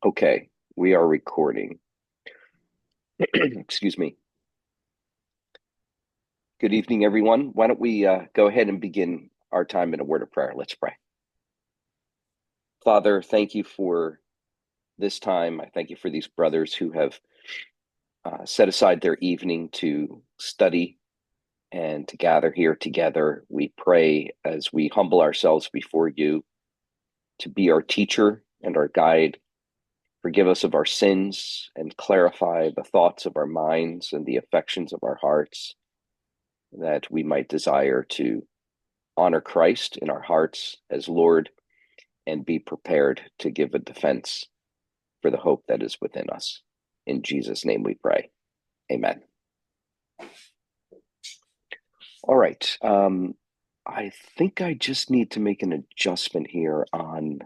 Okay, we are recording. Excuse me. Good evening, everyone. Why don't we go ahead and begin our time in a word of prayer? Let's pray. Father, thank you for this time. I thank you for these brothers who have set aside their evening to study and to gather here together. We pray as we humble ourselves before you to be our teacher and our guide. Forgive us of our sins and clarify the thoughts of our minds and the affections of our hearts, that we might desire to honor Christ in our hearts as Lord and be prepared to give a defense for the hope that is within us. In Jesus' name we pray. Amen. All right. I think I just need to make an adjustment here on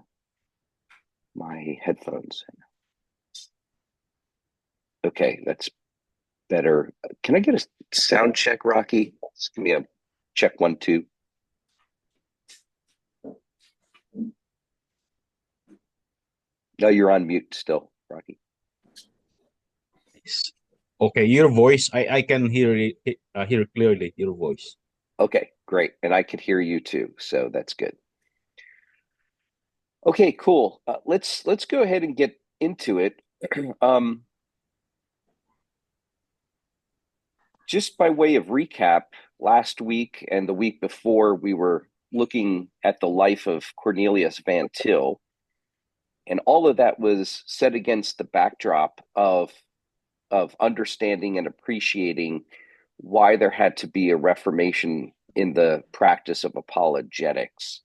my headphones. Okay, that's better. Can I get a sound check, Rocky? Just give me a check 1, 2. No, you're on mute still, Rocky. Okay, your voice, I can hear clearly your voice. Okay, great. And I could hear you too, so that's good. Okay, cool. Let's go ahead and get into it. Um, just by way of recap, last week and the week before, we were looking at the life of Cornelius Van Til, and all of that was set against the backdrop of understanding and appreciating why there had to be a reformation in the practice of apologetics.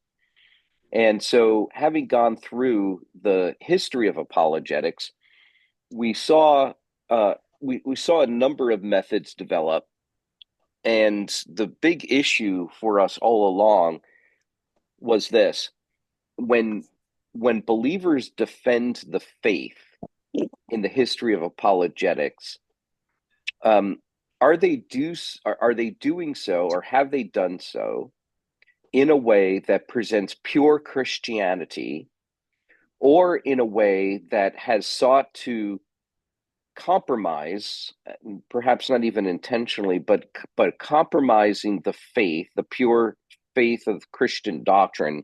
And so, having gone through the history of apologetics, we saw we saw a number of methods develop, and the big issue for us all along was this: when when believers defend the faith in the history of apologetics, um, are they doing so, or have they done so in a way that presents pure Christianity, or in a way that has sought to compromise, perhaps not even intentionally, but compromising the faith, the pure faith of Christian doctrine,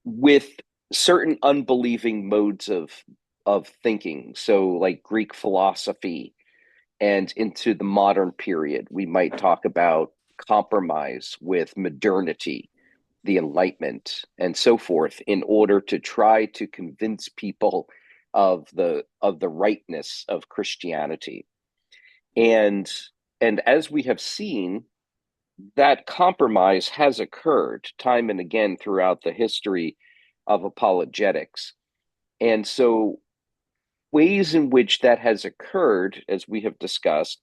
with certain unbelieving modes of thinking. So, like Greek philosophy, and into the modern period, we might talk about compromise with modernity, the Enlightenment, and so forth, in order to try to convince people of the rightness of Christianity. And and as we have seen, that compromise has occurred time and again throughout the history of apologetics. And so, ways in which that has occurred, as we have discussed,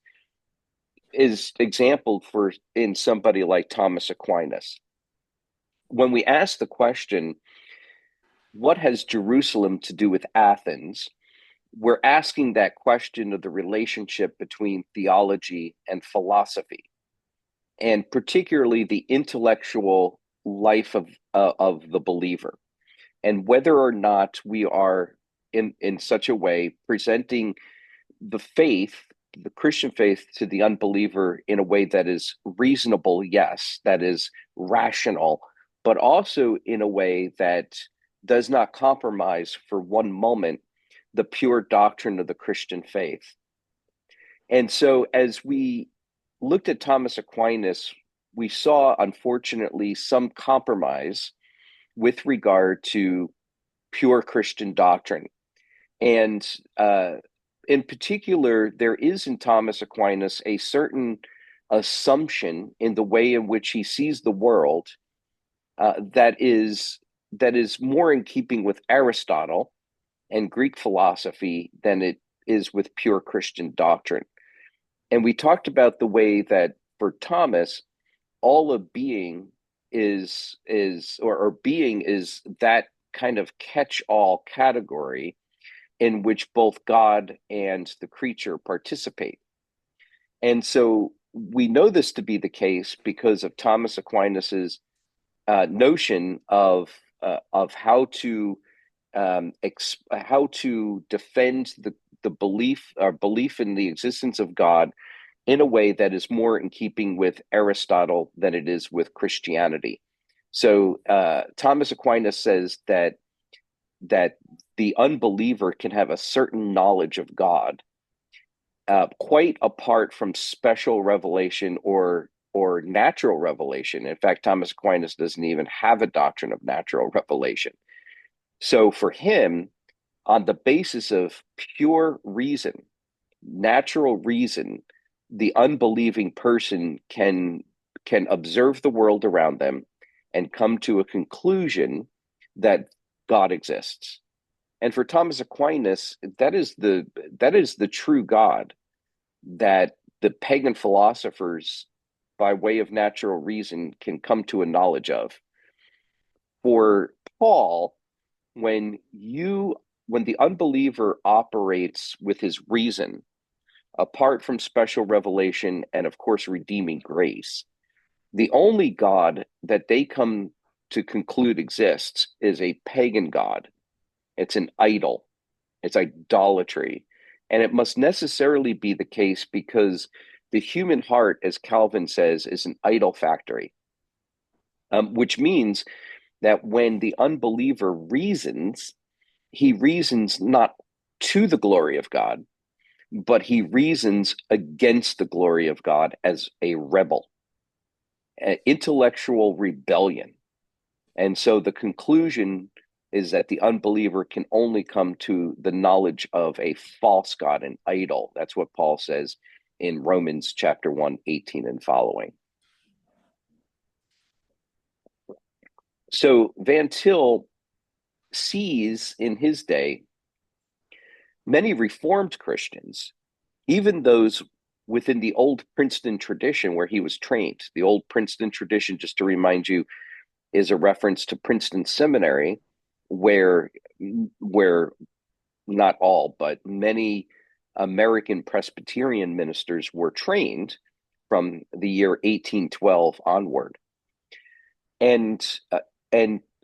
is exampled for in somebody like Thomas Aquinas. When we ask the question, what has Jerusalem to do with Athens? We're asking that question of the relationship between theology and philosophy, and particularly the intellectual life of the believer, and whether or not we are in such a way presenting the faith, the Christian faith, to the unbeliever in a way that is reasonable, yes, that is rational, but also in a way that does not compromise for one moment the pure doctrine of the Christian faith. And so, as we looked at Thomas Aquinas, we saw, unfortunately, some compromise with regard to pure Christian doctrine. And in particular, there is in Thomas Aquinas a certain assumption in the way in which he sees the world, that is more in keeping with Aristotle and Greek philosophy than it is with pure Christian doctrine. And we talked about the way that for Thomas, all of being or being is that kind of catch-all category in which both God and the creature participate. And so we know this to be the case because of Thomas Aquinas's notion of how to how to defend the belief in the existence of God in a way that is more in keeping with Aristotle than it is with Christianity. So Thomas Aquinas says that the unbeliever can have a certain knowledge of God, quite apart from special revelation or natural revelation. In fact, Thomas Aquinas doesn't even have a doctrine of natural revelation. So for him, on the basis of pure reason, natural reason, the unbelieving person can observe the world around them and come to a conclusion that God exists. And for Thomas Aquinas, that is the true God that the pagan philosophers, by way of natural reason, can come to a knowledge of. For Paul, when the unbeliever operates with his reason, apart from special revelation and, of course, redeeming grace, the only God that they come to conclude exists is a pagan God. It's an idol. It's idolatry. And it must necessarily be the case because the human heart, as Calvin says, is an idol factory, which means that when the unbeliever reasons, he reasons not to the glory of God, but he reasons against the glory of God as a rebel, an intellectual rebellion. And so the conclusion is that the unbeliever can only come to the knowledge of a false God, an idol. That's what Paul says in Romans chapter 1, 18 and following. So Van Til sees in his day many Reformed Christians, even those within the Old Princeton tradition where he was trained. The Old Princeton tradition, just to remind you, is a reference to Princeton Seminary, where not all, but many American Presbyterian ministers were trained from the year 1812 onward. And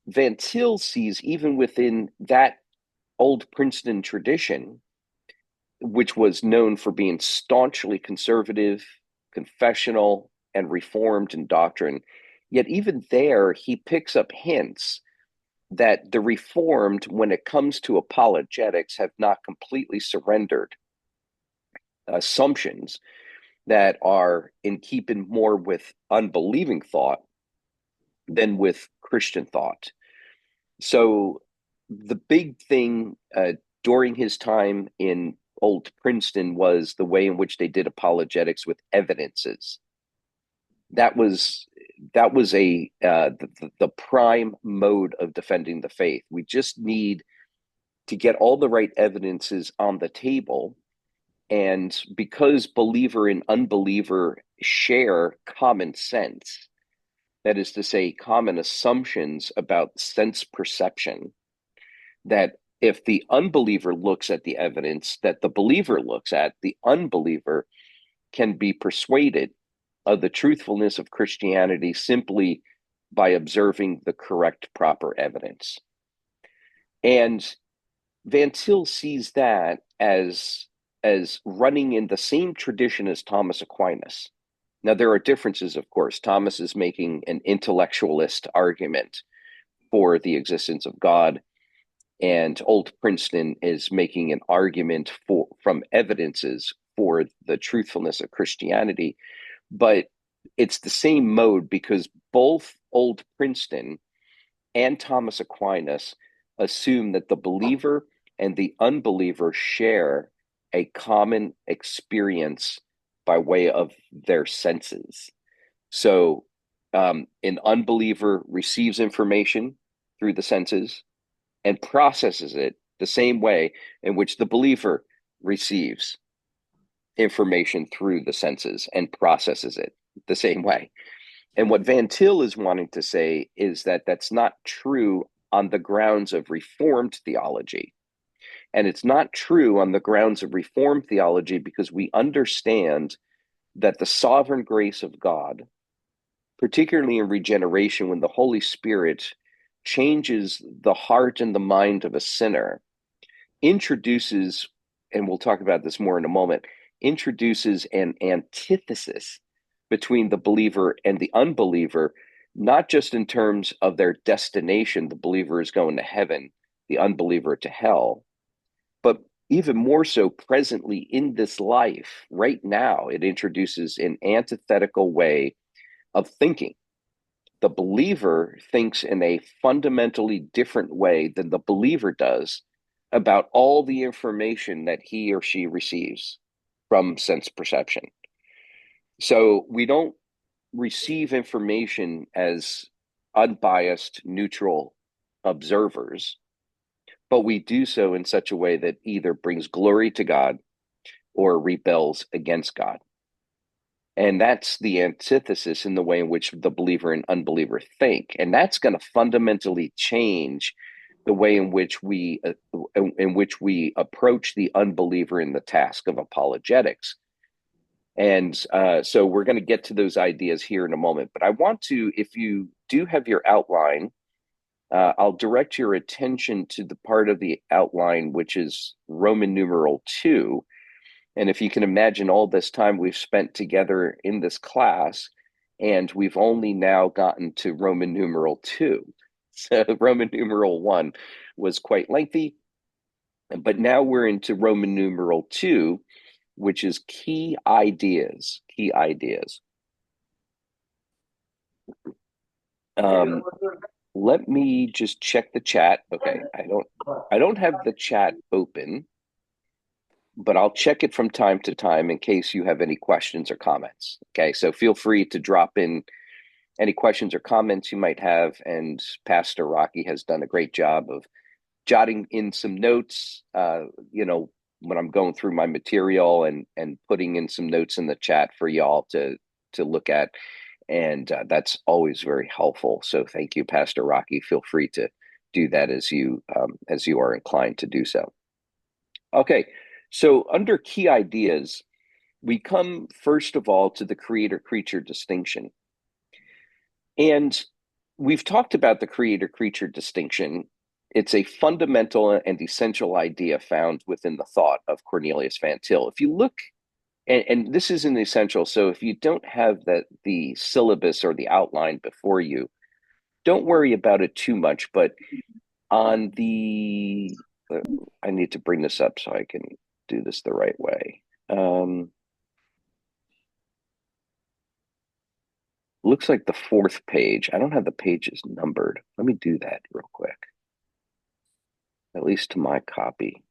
Van Til sees even within that Old Princeton tradition, which was known for being staunchly conservative, confessional, and reformed in doctrine, yet even there he picks up hints that the Reformed, when it comes to apologetics, have not completely surrendered assumptions that are in keeping more with unbelieving thought than with Christian thought. So the big thing during his time in Old Princeton was the way in which they did apologetics with evidences. That was the prime mode of defending the faith. We just need to get all the right evidences on the table. And because believer and unbeliever share common sense, that is to say, common assumptions about sense perception, that if the unbeliever looks at the evidence that the believer looks at, the unbeliever can be persuaded of the truthfulness of Christianity simply by observing the correct, proper evidence. And Van Til sees that as running in the same tradition as Thomas Aquinas. Now, there are differences, of course. Thomas is making an intellectualist argument for the existence of God, and Old Princeton is making an argument from evidences for the truthfulness of Christianity. But it's the same mode because both Old Princeton and Thomas Aquinas assume that the believer and the unbeliever share a common experience by way of their senses. So an unbeliever receives information through the senses and processes it the same way in which the believer receives information through the senses and processes it the same way. And what Van Til is wanting to say is that that's not true on the grounds of Reformed theology. And it's not true on the grounds of Reformed theology because we understand that the sovereign grace of God, particularly in regeneration, when the Holy Spirit changes the heart and the mind of a sinner, introduces, and we'll talk about this more in a moment, introduces an antithesis between the believer and the unbeliever, not just in terms of their destination, the believer is going to heaven, the unbeliever to hell, but even more so presently in this life, right now, it introduces an antithetical way of thinking. The believer thinks in a fundamentally different way than the believer does about all the information that he or she receives from sense perception. So we don't receive information as unbiased, neutral observers, but we do so in such a way that either brings glory to God or rebels against God. And that's the antithesis in the way in which the believer and unbeliever think. And that's going to fundamentally change the way in which we approach the unbeliever in the task of apologetics. And so we're going to get to those ideas here in a moment. But I want to, if you do have your outline, I'll direct your attention to the part of the outline which is Roman numeral 2. And if you can imagine all this time we've spent together in this class, and we've only now gotten to Roman numeral 2. So Roman numeral 1 was quite lengthy, but now we're into Roman numeral 2, which is key ideas. Key ideas. Let me just check the chat. Okay, I don't have the chat open, but I'll check it from time to time in case you have any questions or comments. Okay, so feel free to drop in any questions or comments you might have. And Pastor Rocky has done a great job of jotting in some notes, when I'm going through my material and putting in some notes in the chat for y'all to look at. And that's always very helpful. So thank you, Pastor Rocky. Feel free to do that as you are inclined to do so. Okay, so under key ideas, we come first of all to the creator-creature distinction. And we've talked about the creator-creature distinction. It's a fundamental and essential idea found within the thought of Cornelius Van Til. If you look, and this isn't essential, so if you don't have the syllabus or the outline before you, don't worry about it too much. But on the, I need to bring this up so I can do this the right way. Looks like the 4th page. I don't have the pages numbered. Let me do that real quick. At least to my copy.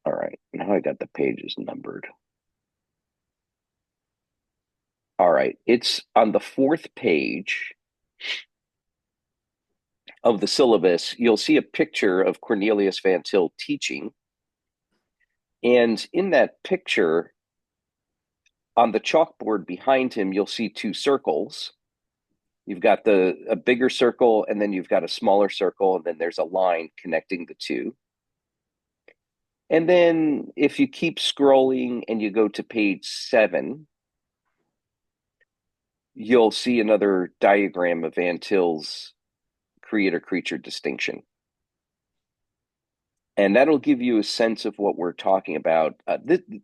All right, now I got the pages numbered. All right, it's on the 4th page of the syllabus. You'll see a picture of Cornelius Van Til teaching. And in that picture, on the chalkboard behind him, you'll see 2 circles. You've got a bigger circle, and then you've got a smaller circle, and then there's a line connecting the 2. And then if you keep scrolling and you go to page 7, you'll see another diagram of Van Til's creator-creature distinction. And that'll give you a sense of what we're talking about.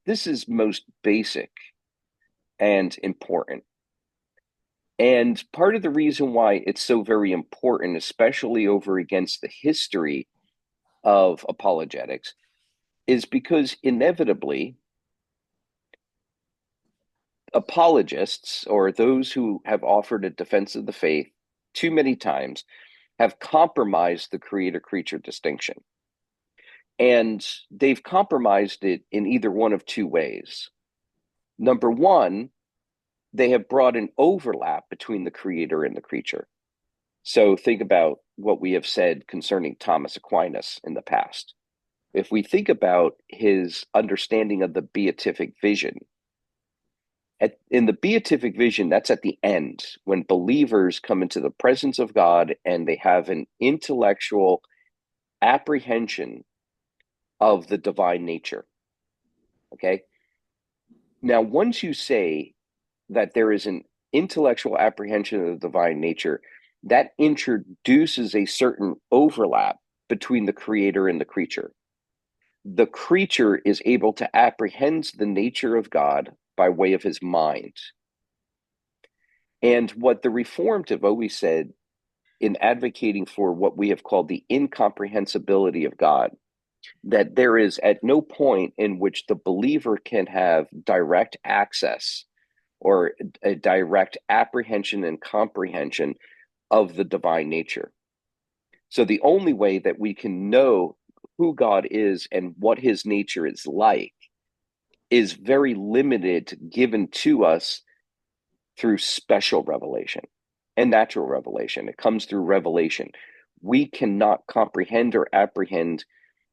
This is most basic and important. And part of the reason why it's so very important, especially over against the history of apologetics, is because inevitably apologists, or those who have offered a defense of the faith too many times, have compromised the creator-creature distinction. And they've compromised it in either one of 2 ways. Number one, they have brought an overlap between the creator and the creature. So think about what we have said concerning Thomas Aquinas in the past. If we think about his understanding of the beatific vision, in the beatific vision, that's at the end, when believers come into the presence of God and they have an intellectual apprehension of the divine nature. Okay? Now, once you say that there is an intellectual apprehension of the divine nature, that introduces a certain overlap between the creator and the creature. The creature is able to apprehend the nature of God by way of his mind. And what the Reformed have always said in advocating for what we have called the incomprehensibility of God, that there is at no point in which the believer can have direct access or a direct apprehension and comprehension of the divine nature. So the only way that we can know who God is and what his nature is like is very limited, given to us through special revelation and natural revelation. It comes through revelation. We cannot comprehend or apprehend,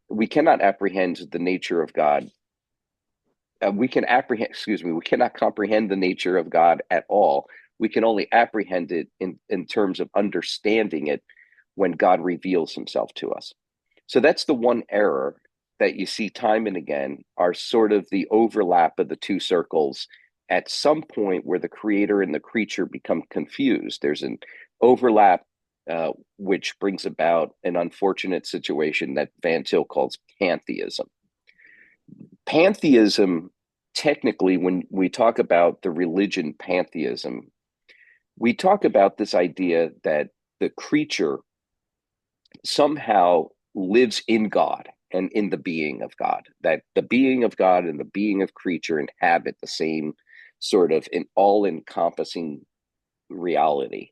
we cannot apprehend the nature of God. We cannot comprehend the nature of God at all. We can only apprehend it in terms of understanding it when God reveals himself to us. So that's the one error that you see time and again, are sort of the overlap of the two circles at some point where the creator and the creature become confused. There's an overlap, which brings about an unfortunate situation that Van Til calls pantheism. Pantheism, technically, when we talk about the religion pantheism, we talk about this idea that the creature somehow lives in God and in the being of God, that the being of God and the being of creature inhabit the same sort of an all-encompassing reality.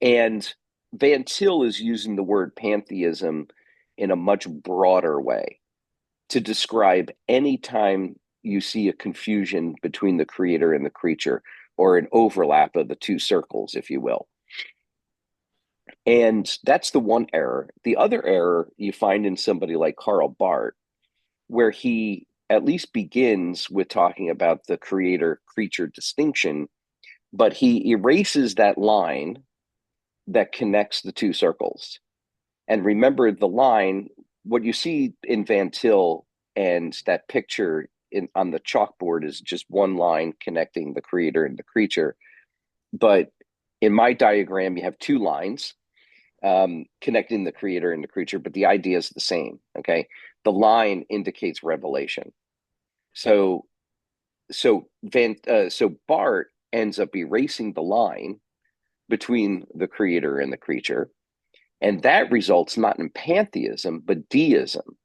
And Van Til is using the word pantheism in a much broader way to describe any time you see a confusion between the creator and the creature, or an overlap of the two circles, if you will. And that's the one error. The other error you find in somebody like Karl Barth, where he at least begins with talking about the creator-creature distinction, but he erases that line that connects the two circles. And remember, the line, what you see in Van Til and that picture on the chalkboard is just one line connecting the creator and the creature. But in my diagram, you have two lines connecting the creator and the creature, but the idea is the same. Okay, the line indicates revelation. So Barth ends up erasing the line between the creator and the creature, and that results not in pantheism but deism,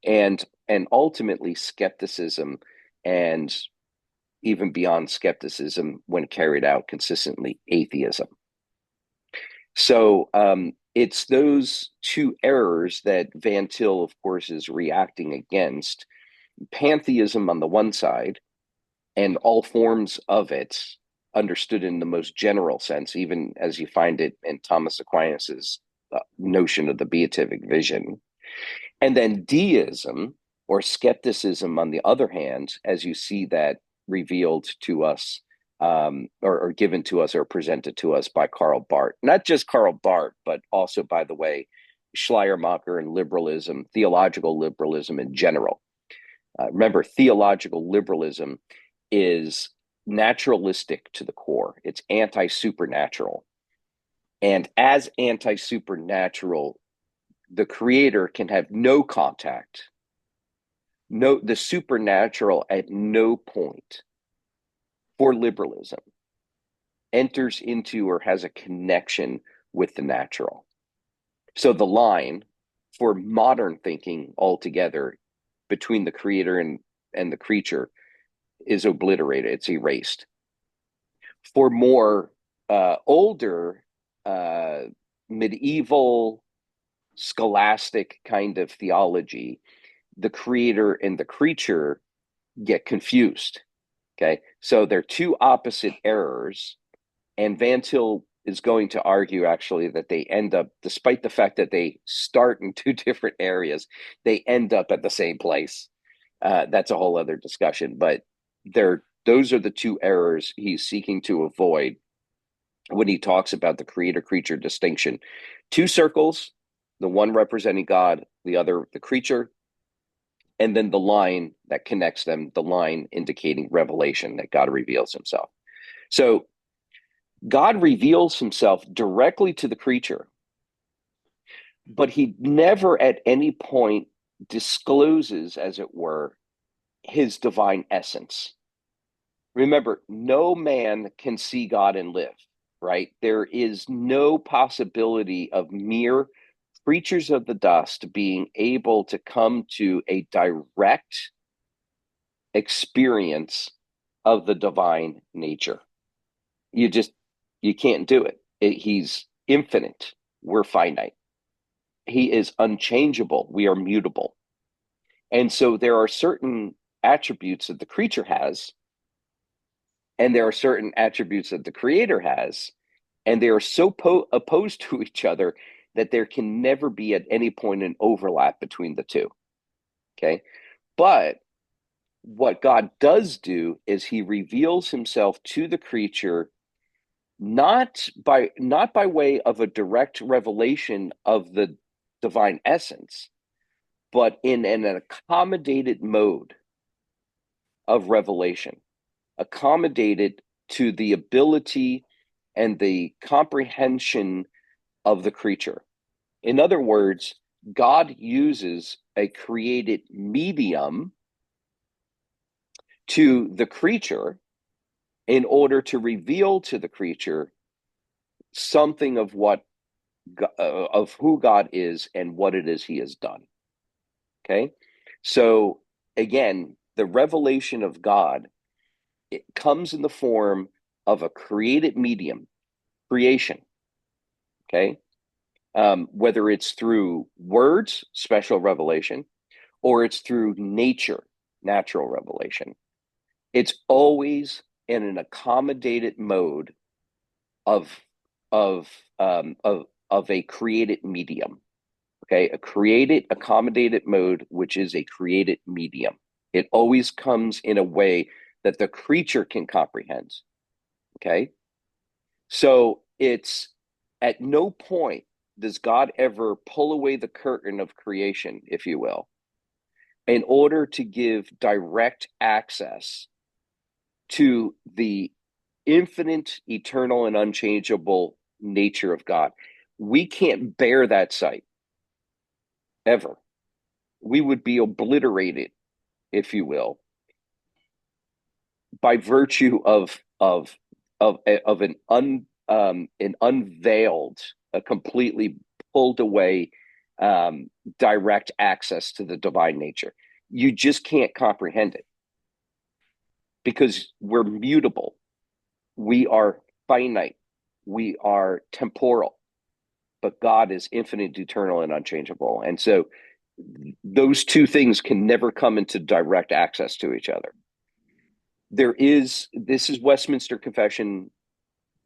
and ultimately skepticism, and even beyond skepticism, when carried out consistently, atheism. So it's those two errors that Van Til, of course, is reacting against: pantheism on the one side, and all forms of it understood in the most general sense, even as you find it in Thomas Aquinas's notion of the beatific vision. And then deism, or skepticism, on the other hand, as you see that revealed to us, or given to us or presented to us by Karl Barth. Not just Karl Barth, but also, by the way, Schleiermacher and liberalism, theological liberalism in general. Remember, theological liberalism is naturalistic to the core. It's anti-supernatural. And as anti-supernatural, the creator can have no contact. The supernatural at no point for liberalism enters into or has a connection with the natural. So the line for modern thinking altogether between the creator and the creature is obliterated. It's erased. For more older, medieval, scholastic kind of theology, the creator and the creature get confused. Okay, so they're two opposite errors, and Van Til is going to argue actually that they end up, despite the fact that they start in two different areas, they end up at the same place. That's a whole other discussion, but those are the two errors he's seeking to avoid when he talks about the creator-creature distinction. Two circles, the one representing God, the other the creature, and then the line that connects them, the line indicating revelation, that God reveals himself. So God reveals himself directly to the creature, but he never at any point discloses, as it were, his divine essence. Remember, no man can see God and live, right? There is no possibility of mere creatures of the dust being able to come to a direct experience of the divine nature. You just, you can't do it. He's infinite. We're finite. He is unchangeable. We are mutable. And so there are certain attributes that the creature has, and there are certain attributes that the creator has, and they are so opposed to each other that there can never be at any point an overlap between the two. Okay. But what God does do is he reveals himself to the creature not by way of a direct revelation of the divine essence, but in an accommodated mode of revelation, accommodated to the ability and the comprehension of the creature. In other words, God uses a created medium to the creature in order to reveal to the creature something of of who God is and what it is he has done. Okay? So again, the revelation of God, it comes in the form of a created medium, creation. Okay? Whether it's through words, special revelation, or it's through nature, natural revelation. It's always in an accommodated mode of of a created medium. Okay, a created accommodated mode, which is a created medium. It always comes in a way that the creature can comprehend. Okay, so it's at no point does God ever pull away the curtain of creation, if you will, in order to give direct access to the infinite, eternal, and unchangeable nature of God. We can't bear that sight ever. We would be obliterated, if you will, by virtue of an unveiled, a completely pulled away direct access to the divine nature. You just can't comprehend it because we're mutable. We are finite. We are temporal, but God is infinite, eternal, and unchangeable. And so those two things can never come into direct access to each other. This is Westminster Confession,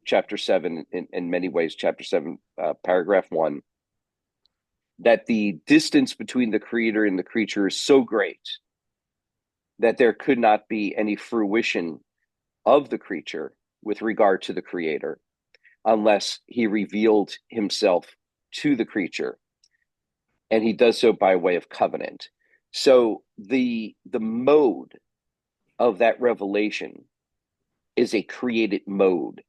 chapter 7, in many ways, chapter 7, paragraph 1, that the distance between the creator and the creature is so great that there could not be any fruition of the creature with regard to the creator unless he revealed himself to the creature, and he does so by way of covenant. So the mode of that revelation is a created mode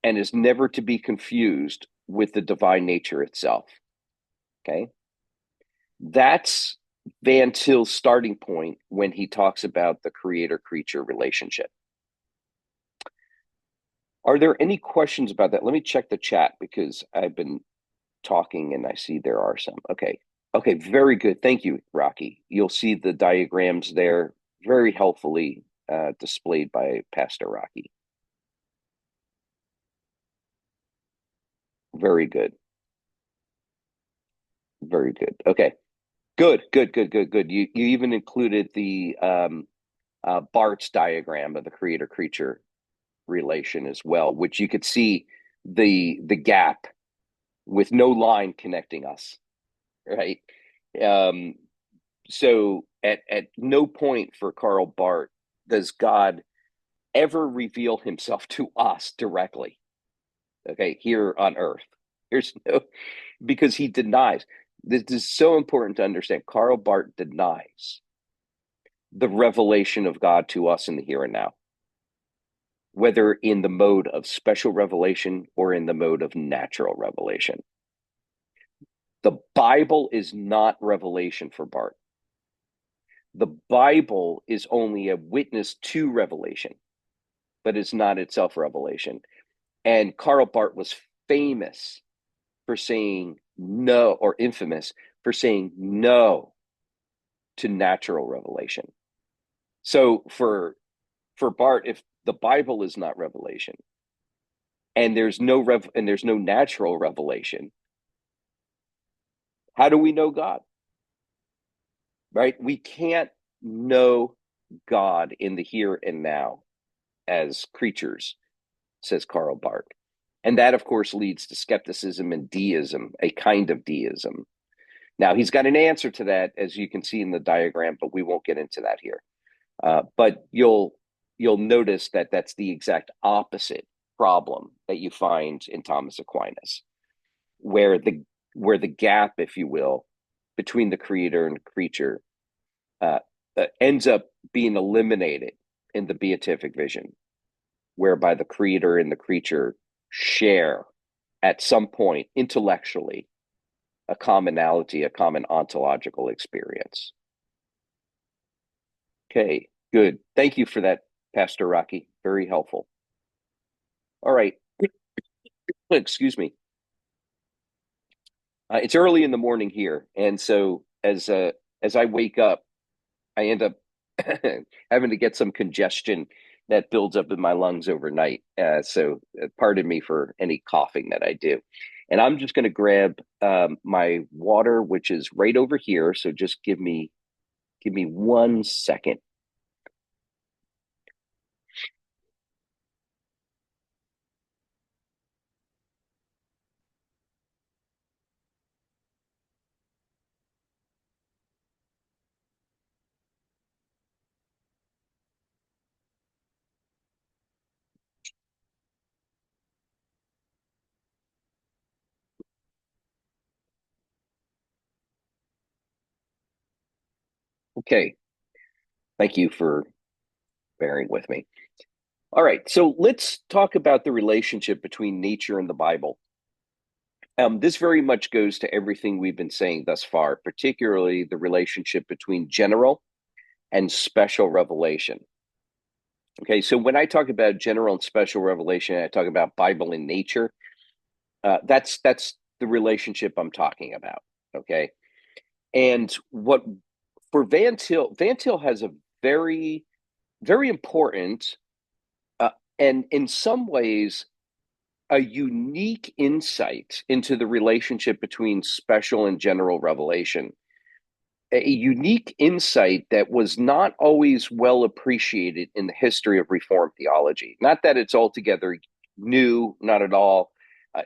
and is never to be confused with the divine nature itself. Okay, that's Van Til's starting point when he talks about the creator-creature relationship. Are there any questions about that? Let me check the chat because I've been talking and I see there are some. Okay. Okay, very good. Thank you, Rocky. You'll see the diagrams there very helpfully displayed by Pastor Rocky. Very good. Very good. Okay. Good. You even included the Barth's diagram of the creator-creature relation as well, which you could see the gap with no line connecting us, right? So at no point for Karl Barth does God ever reveal himself to us directly, okay, here on earth. There's no, because he denies. This is so important to understand. Karl Barth denies the revelation of God to us in the here and now. whether in the mode of special revelation or in the mode of natural revelation. The Bible is not revelation for Barth. The Bible is only a witness to revelation, but it's not itself revelation. And Karl Barth was famous for saying no, or infamous for saying no to natural revelation. So for Barth, if the Bible is not revelation, and there's no natural revelation, how do we know God? Right? We can't know God in the here and now as creatures, says Karl Barth. And that, of course, leads to skepticism and deism, a kind of deism. Now, he's got an answer to that, as you can see in the diagram, but we won't get into that here. But you'll notice that that's the exact opposite problem that you find in Thomas Aquinas, where the gap, if you will, between the creator and creature ends up being eliminated in the beatific vision, whereby the creator and the creature share at some point intellectually a commonality, a common ontological experience. Okay, good. Thank you for that, Pastor Rocky. Very helpful. All right. Excuse me. It's early in the morning here, and so as I wake up, I end up having to get some congestion that builds up in my lungs overnight. So pardon me for any coughing that I do. And I'm just going to grab my water, which is right over here. So just give me 1 second. Okay. Thank you for bearing with me. All right. So let's talk about the relationship between nature and the Bible. This very much goes to everything we've been saying thus far, particularly the relationship between general and special revelation. Okay, so when I talk about general and special revelation, I talk about Bible and nature. That's the relationship I'm talking about. Okay, and what for Van Til has a very, very important and in some ways a unique insight into the relationship between special and general revelation. A unique insight that was not always well appreciated in the history of Reformed theology. Not that it's altogether new, not at all.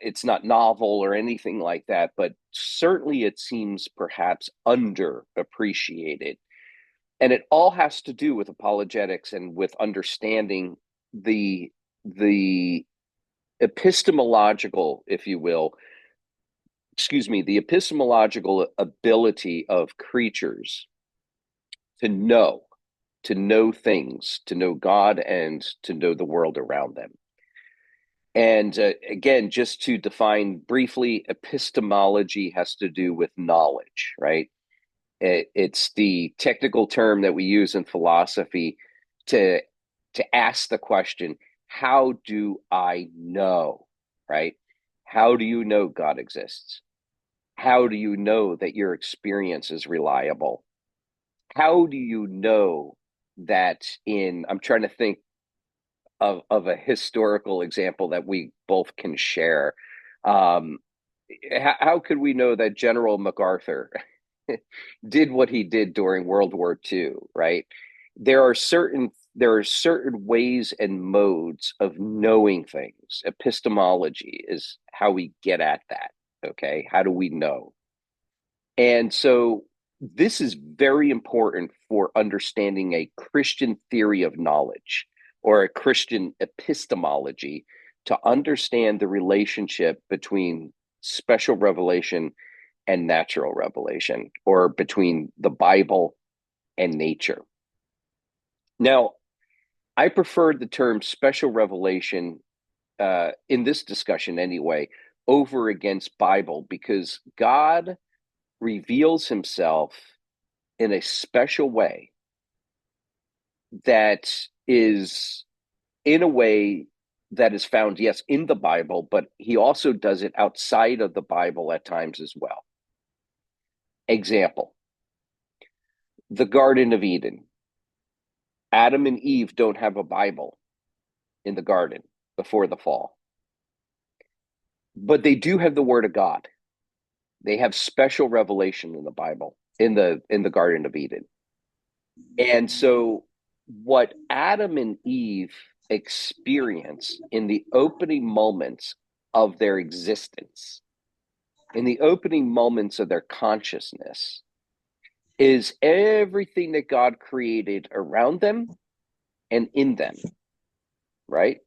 It's not novel or anything like that, but certainly it seems perhaps underappreciated. And it all has to do with apologetics and with understanding the epistemological, if you will, the epistemological ability of creatures to know things, to know God, and to know the world around them. And again, just to define briefly, epistemology has to do with knowledge, right? It's the technical term that we use in philosophy to ask the question, how do I know, right? How do you know God exists? How do you know that your experience is reliable? How do you know that I'm trying to think of a historical example that we both can share. How could we know that General MacArthur did what he did during World War II, right? There are certain ways and modes of knowing things. Epistemology is how we get at that. Okay, how do we know? And so this is very important for understanding a Christian theory of knowledge or a Christian epistemology, to understand the relationship between special revelation and natural revelation, or between the Bible and nature. Now, I prefer the term special revelation in this discussion anyway, over against Bible, because God reveals himself in a special way that is in a way that is found, yes, in the Bible, but he also does it outside of the Bible at times as well. Example, the Garden of Eden. Adam and Eve don't have a Bible in the garden before the fall, but they do have the Word of God. They have special revelation in the Bible, in the Garden of Eden. And so what Adam and Eve experience in the opening moments of their existence, in the opening moments of their consciousness, is everything that God created around them and in them, right?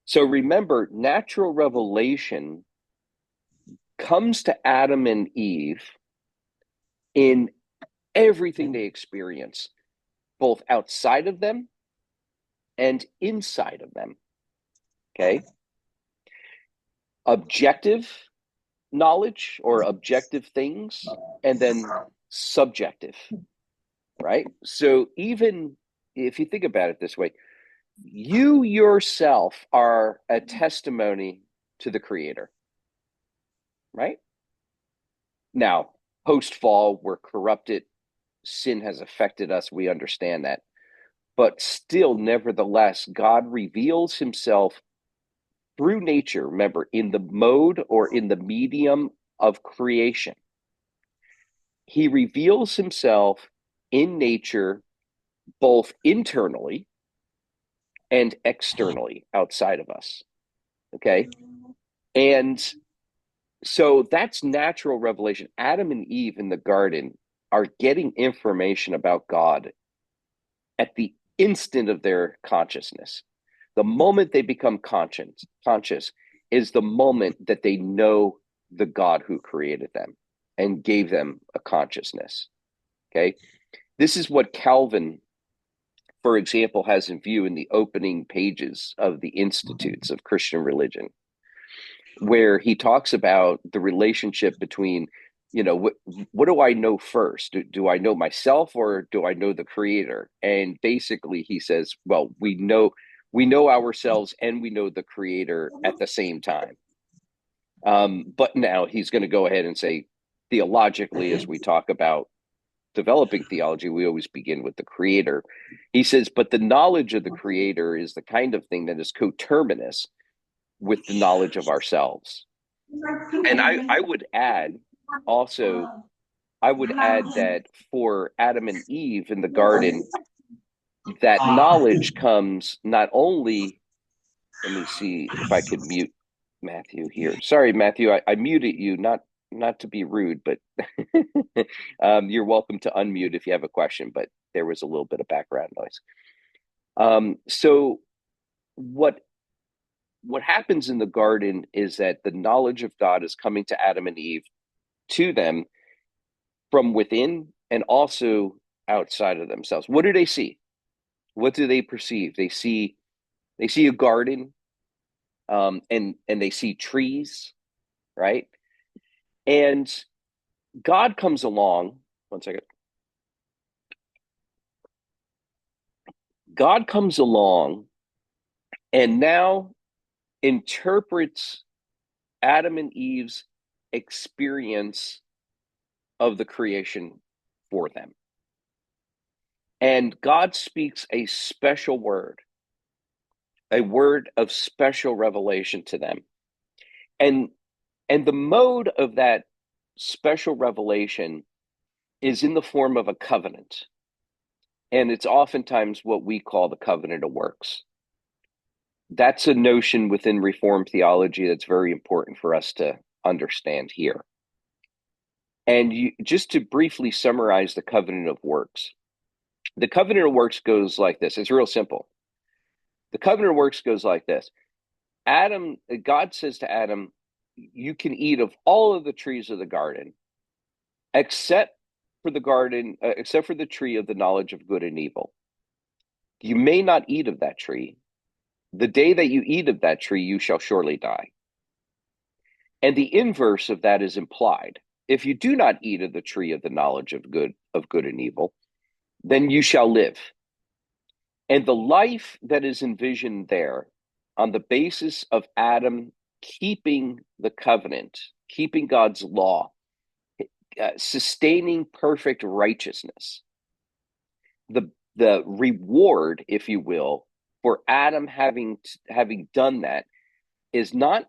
So remember, natural revelation comes to Adam and Eve in everything they experience, both outside of them and inside of them. Okay. Objective knowledge or objective things, and then subjective, right? So even if you think about it this way, you yourself are a testimony to the Creator, right? Now, post fall, we're corrupted. Sin has affected us. We understand that. But still, nevertheless, God reveals himself through nature, remember, in the mode or in the medium of creation. He reveals himself in nature, both internally and externally outside of us. Okay. And so that's natural revelation. Adam and Eve in the garden are getting information about God at the instant of their consciousness. The moment they become conscious is the moment that they know the God who created them and gave them a consciousness. Okay. This is what Calvin, for example, has in view in the opening pages of the Institutes of Christian Religion, where he talks about the relationship between, what do I know first? Do I know myself or do I know the Creator? And basically he says, well, we know ourselves and we know the Creator at the same time. But now he's going to go ahead and say, theologically, as we talk about developing theology, we always begin with the Creator. He says, but the knowledge of the Creator is the kind of thing that is coterminous with the knowledge of ourselves. And I would add also, that for Adam and Eve in the garden, that knowledge comes not only, let me see if I could mute Matthew here. Sorry, Matthew, I muted you, not to be rude, but you're welcome to unmute if you have a question, but there was a little bit of background noise. So what happens in the garden is that the knowledge of God is coming to Adam and Eve, to them from within and also outside of themselves. What do they see? What do they perceive? They see a garden, and they see trees, right? And God comes along. One second. God comes along and now interprets Adam and Eve's experience of the creation for them. And God speaks a special word, a word of special revelation to them. And the mode of that special revelation is in the form of a covenant. And it's oftentimes what we call the covenant of works. That's a notion within Reformed theology that's very important for us to understand here. And just to briefly summarize the covenant of works, the covenant of works goes like this. It's real simple. The covenant of works goes like this. God says to Adam, you can eat of all of the trees of the garden, except for the tree of the knowledge of good and evil. You may not eat of that tree. The day that you eat of that tree, you shall surely die. And the inverse of that is implied. If you do not eat of the tree of the knowledge of good and evil, then you shall live. And the life that is envisioned there on the basis of Adam keeping the covenant, keeping God's law, sustaining perfect righteousness, the reward, if you will, for Adam having done that is not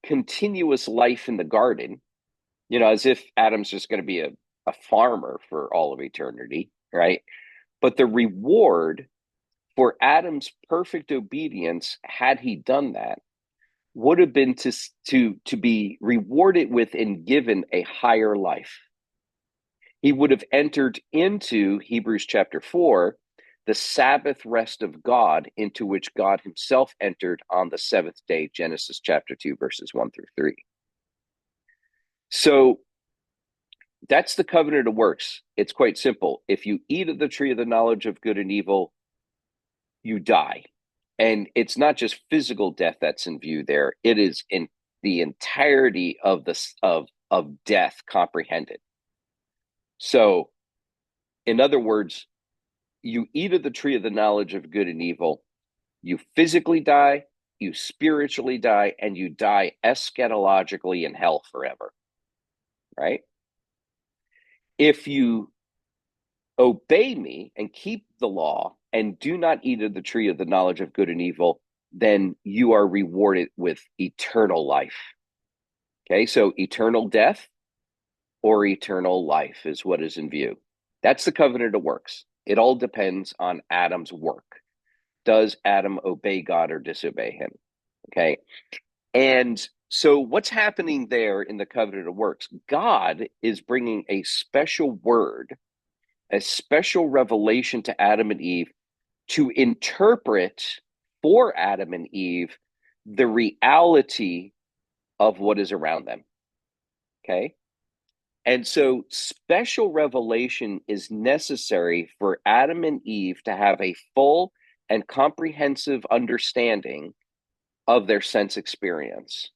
continuous life in the garden, as if Adam's just going to be a farmer for all of eternity, right? But the reward for Adam's perfect obedience, had he done that, would have been to be rewarded with and given a higher life. He would have entered into Hebrews chapter 4, the Sabbath rest of God, into which God himself entered on the seventh day, Genesis chapter 2, verses 1 through 3. So that's the covenant of works. It's quite simple. If you eat of the tree of the knowledge of good and evil, you die. And it's not just physical death that's in view there. It is in the entirety of death comprehended. So, in other words, you eat of the tree of the knowledge of good and evil, you physically die, you spiritually die, and you die eschatologically in hell forever. Right? If you obey me and keep the law and do not eat of the tree of the knowledge of good and evil, then you are rewarded with eternal life. Okay, so eternal death or eternal life is what is in view. That's the covenant of works. It all depends on Adam's work. Does Adam obey God or disobey him? Okay, and so what's happening there in the covenant of works? God is bringing a special word, a special revelation to Adam and Eve to interpret for Adam and Eve the reality of what is around them. Okay? And so special revelation is necessary for Adam and Eve to have a full and comprehensive understanding of their sense experience.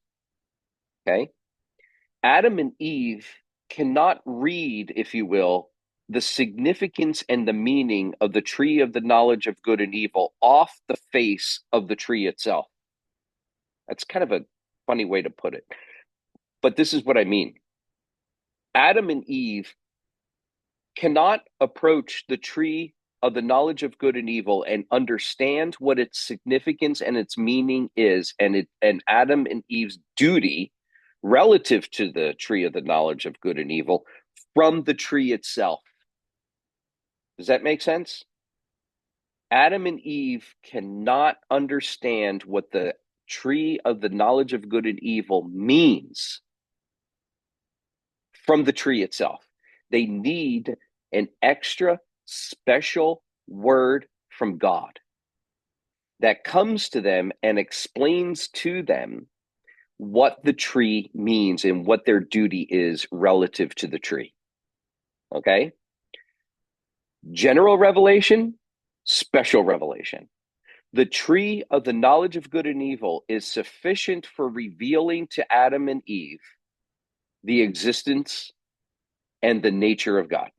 Okay? Adam and Eve cannot read, if you will, the significance and the meaning of the tree of the knowledge of good and evil off the face of the tree itself. That's kind of a funny way to put it, but this is what I mean. Adam and Eve cannot approach the tree of the knowledge of good and evil and understand what its significance and its meaning is, and Adam and Eve's duty relative to the tree of the knowledge of good and evil from the tree itself. Does that make sense? Adam and Eve cannot understand what the tree of the knowledge of good and evil means from the tree itself. They need an extra special word from God that comes to them and explains to them what the tree means and what their duty is relative to the tree. Okay? General revelation, special revelation. The tree of the knowledge of good and evil is sufficient for revealing to Adam and Eve the existence and the nature of God,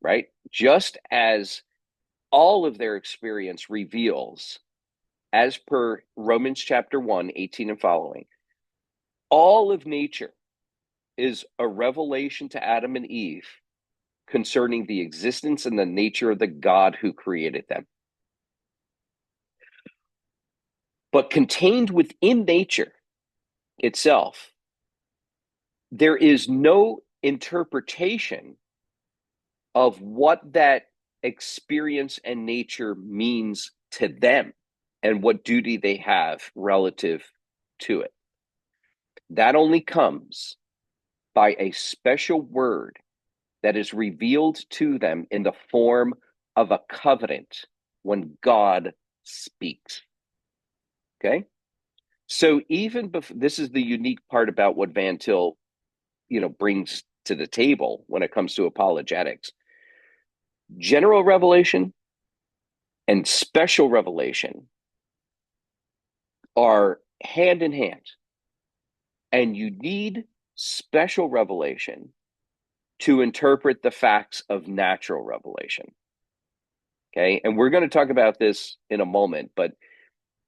right? Just as all of their experience reveals, as per Romans chapter 1, 18 and following, all of nature is a revelation to Adam and Eve concerning the existence and the nature of the God who created them. But contained within nature itself, there is no interpretation of what that experience and nature means to them and what duty they have relative to it. That only comes by a special word that is revealed to them in the form of a covenant when God speaks. Okay? So even this is the unique part about what Van Til, brings to the table when it comes to apologetics. General revelation and special revelation are hand in hand. And you need special revelation to interpret the facts of natural revelation. Okay, and we're going to talk about this in a moment, but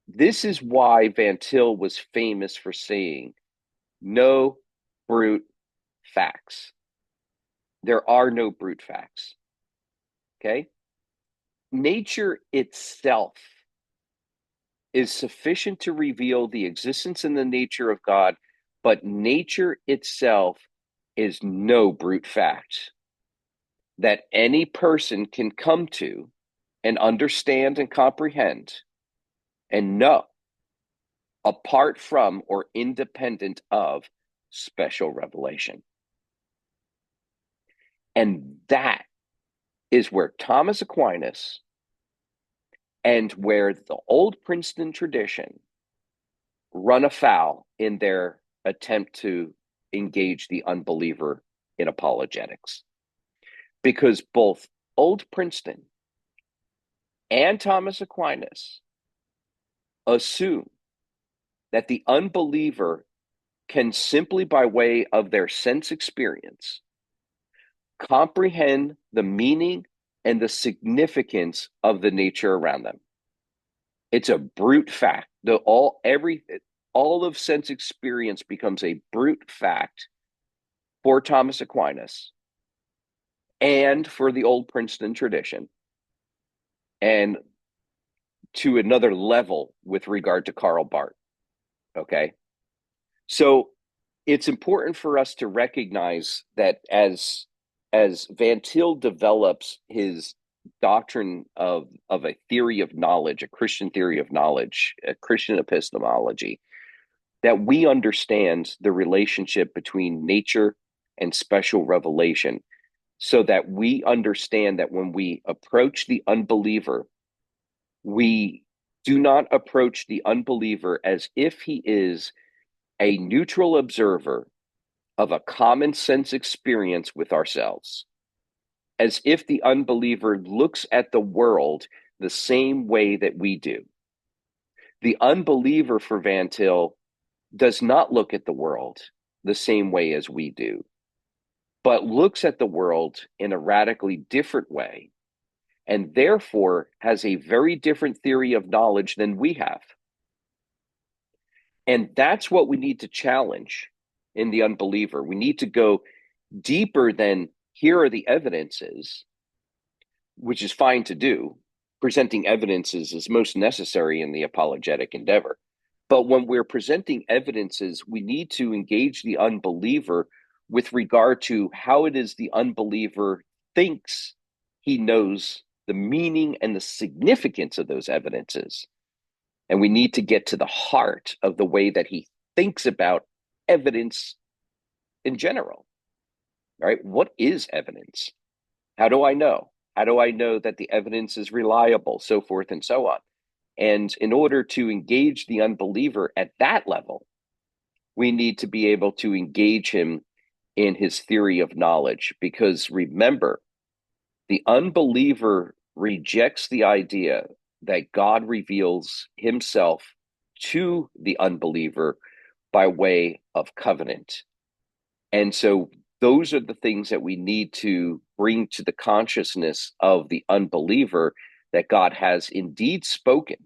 this is why Van Til was famous for saying, no brute facts. There are no brute facts. Okay? Nature itself is sufficient to reveal the existence and the nature of God, but nature itself is no brute fact that any person can come to and understand and comprehend and know apart from or independent of special revelation. And that is where Thomas Aquinas and where the Old Princeton tradition run afoul in their attempt to engage the unbeliever in apologetics. Because both Old Princeton and Thomas Aquinas assume that the unbeliever can simply, by way of their sense experience, comprehend the meaning and the significance of the nature around them. It's a brute fact. All of sense experience becomes a brute fact for Thomas Aquinas and for the Old Princeton tradition, and to another level with regard to Karl Barth. Okay? So it's important for us to recognize that as Van Til develops his doctrine of a theory of knowledge, a Christian theory of knowledge, a Christian epistemology, that we understand the relationship between nature and special revelation, so that we understand that when we approach the unbeliever, we do not approach the unbeliever as if he is a neutral observer of a common sense experience with ourselves, as if the unbeliever looks at the world the same way that we do. The unbeliever for Van Til does not look at the world the same way as we do, but looks at the world in a radically different way, and therefore has a very different theory of knowledge than we have. And that's what we need to challenge in the unbeliever. We need to go deeper than here are the evidences, which is fine to do. Presenting evidences is most necessary in the apologetic endeavor. But when we're presenting evidences, we need to engage the unbeliever with regard to how it is the unbeliever thinks he knows the meaning and the significance of those evidences. And we need to get to the heart of the way that he thinks about evidence in general. Right? What is evidence? How do I know? How do I know that the evidence is reliable? So forth and so on. And in order to engage the unbeliever at that level, we need to be able to engage him in his theory of knowledge. Because remember, the unbeliever rejects the idea that God reveals himself to the unbeliever by way of covenant. And so those are the things that we need to bring to the consciousness of the unbeliever, that God has indeed spoken.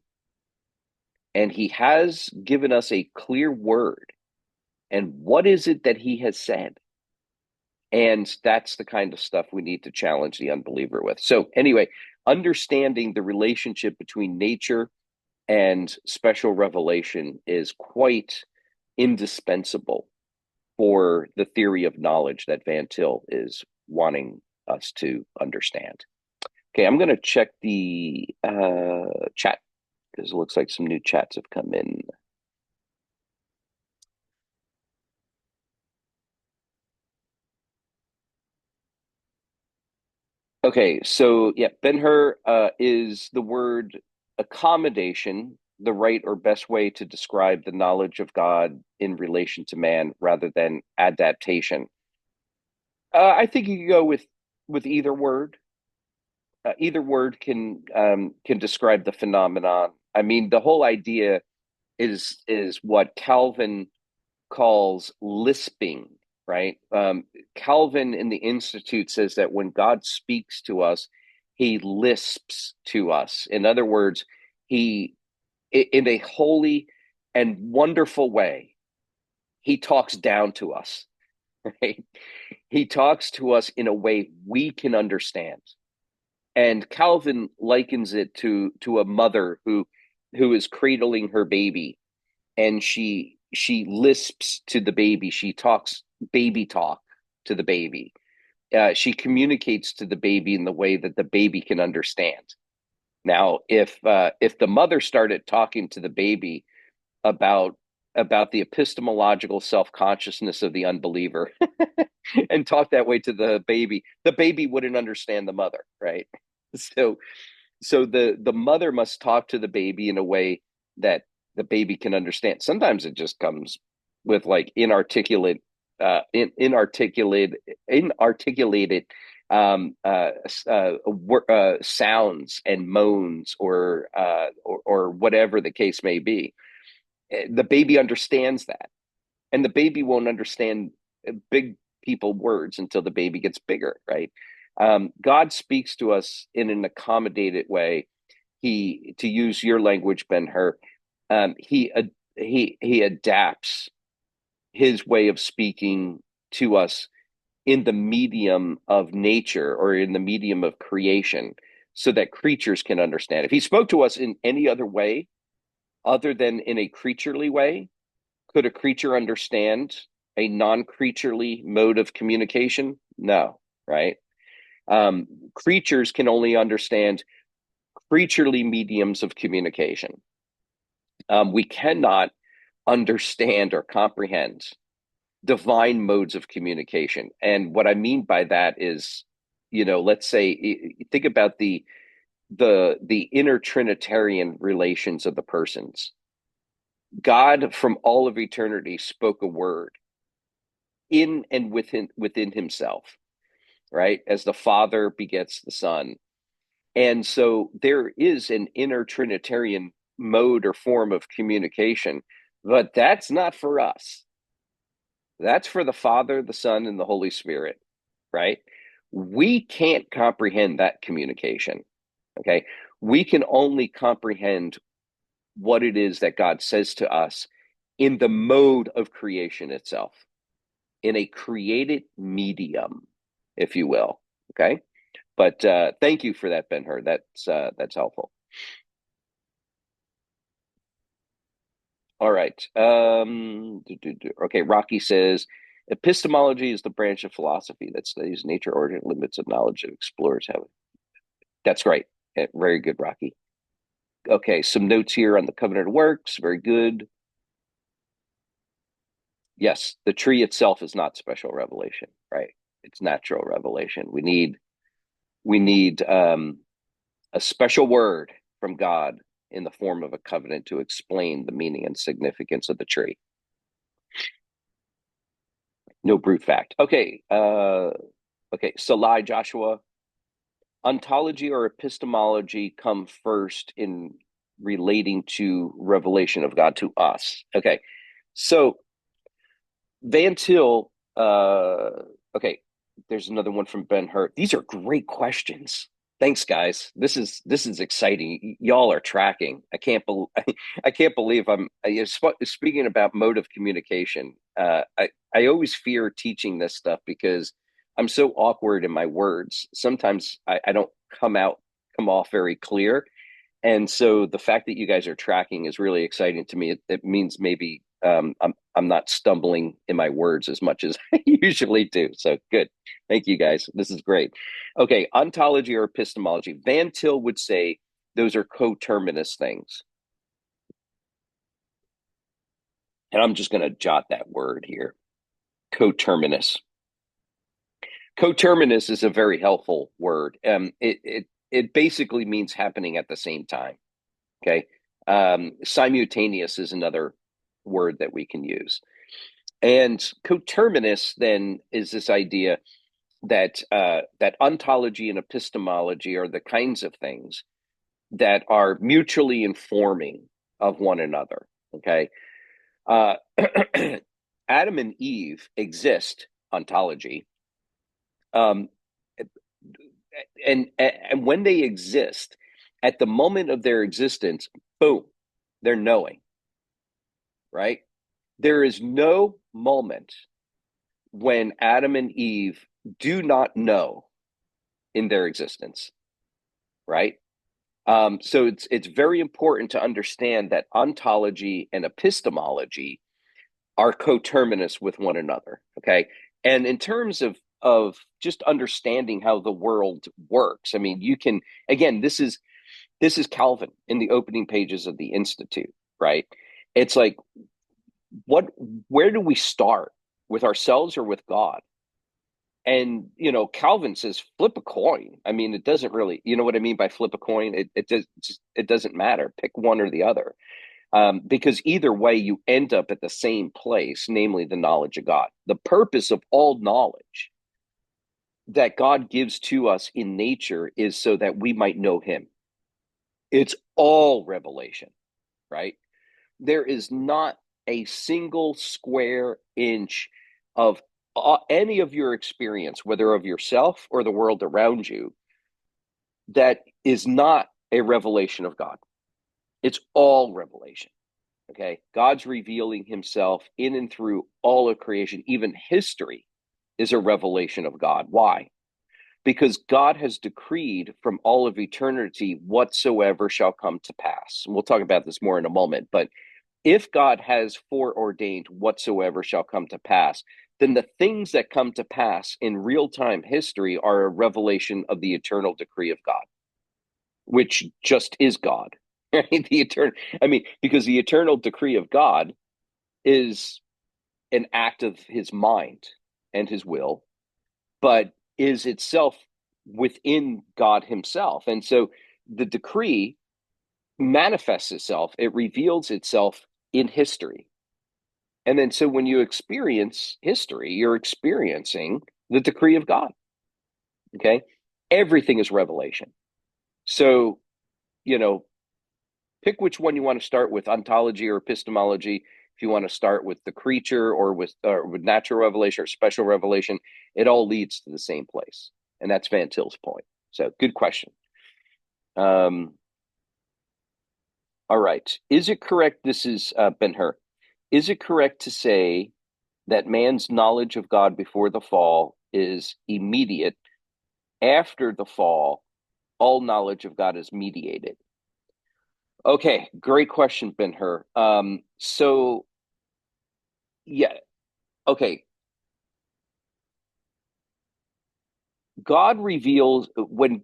And he has given us a clear word. And what is it that he has said? And that's the kind of stuff we need to challenge the unbeliever with. So anyway, understanding the relationship between nature and special revelation is quite indispensable for the theory of knowledge that Van Til is wanting us to understand. Okay, I'm going to check the chat, because it looks like some new chats have come in. Okay, so yeah, Ben-Hur, is the word accommodation the right or best way to describe the knowledge of God in relation to man rather than adaptation? I think you could go with either word. either word can describe the phenomenon. I mean, the whole idea is what Calvin calls lisping, right? Calvin in the Institute says that when God speaks to us, he lisps to us. In other words, he, in a holy and wonderful way, he talks down to us, right? He talks to us in a way we can understand. And Calvin likens it to a mother who is cradling her baby, and she lisps to the baby. She talks baby talk to the baby. She communicates to the baby in the way that the baby can understand. Now, if the mother started talking to the baby about the epistemological self-consciousness of the unbeliever and talk that way to the baby wouldn't understand the mother, right? So the mother must talk to the baby in a way that the baby can understand. Sometimes it just comes with like inarticulated sounds and moans, or whatever the case may be. The baby understands that, and the baby won't understand big people words until the baby gets bigger, right? God speaks to us in an accommodated way. He, to use your language, Ben-Hur, he adapts his way of speaking to us in the medium of nature, or in the medium of creation, so that creatures can understand. If he spoke to us in any other way other than in a creaturely way, could a creature understand a non-creaturely mode of communication? No, right? Creatures can only understand creaturely mediums of communication. We cannot understand or comprehend divine modes of communication. And what I mean by that is, let's say, think about the inner Trinitarian relations of the persons. God, from all of eternity, spoke a word in and within himself, right? As the Father begets the Son. And so there is an inner Trinitarian mode or form of communication, but that's not for us. That's for the Father, the Son, and the Holy Spirit, right? We can't comprehend that communication, okay? We can only comprehend what it is that God says to us in the mode of creation itself, in a created medium, if you will, okay? But thank you for that, Ben-Hur. That's helpful. All right. Okay, Rocky says, epistemology is the branch of philosophy that studies nature, origin, limits of knowledge, and explores how. That's great. Very good, Rocky. Okay, some notes here on the covenant of works. Very good. Yes, the tree itself is not special revelation, right? It's natural revelation. We need a special word from God in the form of a covenant to explain the meaning and significance of the tree. No brute fact. Okay. Okay. Salai Joshua, ontology or epistemology come first in relating to revelation of God to us. Okay. So Van Til, okay, there's another one from Ben-Hur. These are great questions. Thanks, guys. This is exciting. Y'all are tracking. I can't believe I'm speaking about mode of communication. I always fear teaching this stuff because I'm so awkward in my words. Sometimes I don't come off very clear, and so the fact that you guys are tracking is really exciting to me. It means maybe I'm not stumbling in my words as much as I usually do. So good. Thank you, guys. This is great. Okay, ontology or epistemology. Van Til would say those are coterminous things. And I'm just going to jot that word here. Coterminous. Coterminous is a very helpful word. It basically means happening at the same time. Okay. Simultaneous is another word that we can use. And coterminous then is this idea that ontology and epistemology are the kinds of things that are mutually informing of one another. Okay, uh, Adam and Eve exist ontology, um, and when they exist, at the moment of their existence, boom, they're knowing. Right? There is no moment when Adam and Eve do not know in their existence, right? So it's very important to understand that ontology and epistemology are coterminous with one another. Okay, and in terms of just understanding how the world works, I mean, you can again, this is Calvin in the opening pages of the Institute, right? It's like what where do we start, with ourselves or with God? And Calvin says flip a coin. I mean, it doesn't really, you know what I mean by flip a coin? It doesn't matter. Pick one or the other, because either way you end up at the same place, namely the knowledge of God. The purpose of all knowledge that God gives to us in nature is so that we might know Him. It's all revelation, right? There is not a single square inch of any of your experience, whether of yourself or the world around you, that is not a revelation of God. It's all revelation. Okay. God's revealing Himself in and through all of creation. Even history is a revelation of God. Why? Because God has decreed from all of eternity whatsoever shall come to pass. And we'll talk about this more in a moment, but if God has foreordained whatsoever shall come to pass, then the things that come to pass in real time history are a revelation of the eternal decree of God, which just is God. Right? Because the eternal decree of God is an act of His mind and His will, but is itself within God Himself. And so the decree manifests itself, it reveals itself in history. And then so when you experience history, you're experiencing the decree of God. Okay. Everything is revelation. So, you know, pick which one you want to start with, ontology or epistemology. If you want to start with the creature or with natural revelation or special revelation, it all leads to the same place. And that's Van Til's point. So good question. All right. Is it correct? This is Ben-Hur. Is it correct to say that man's knowledge of God before the fall is immediate? After the fall, all knowledge of God is mediated. Okay, great question, Ben-Hur. So yeah, okay. God reveals when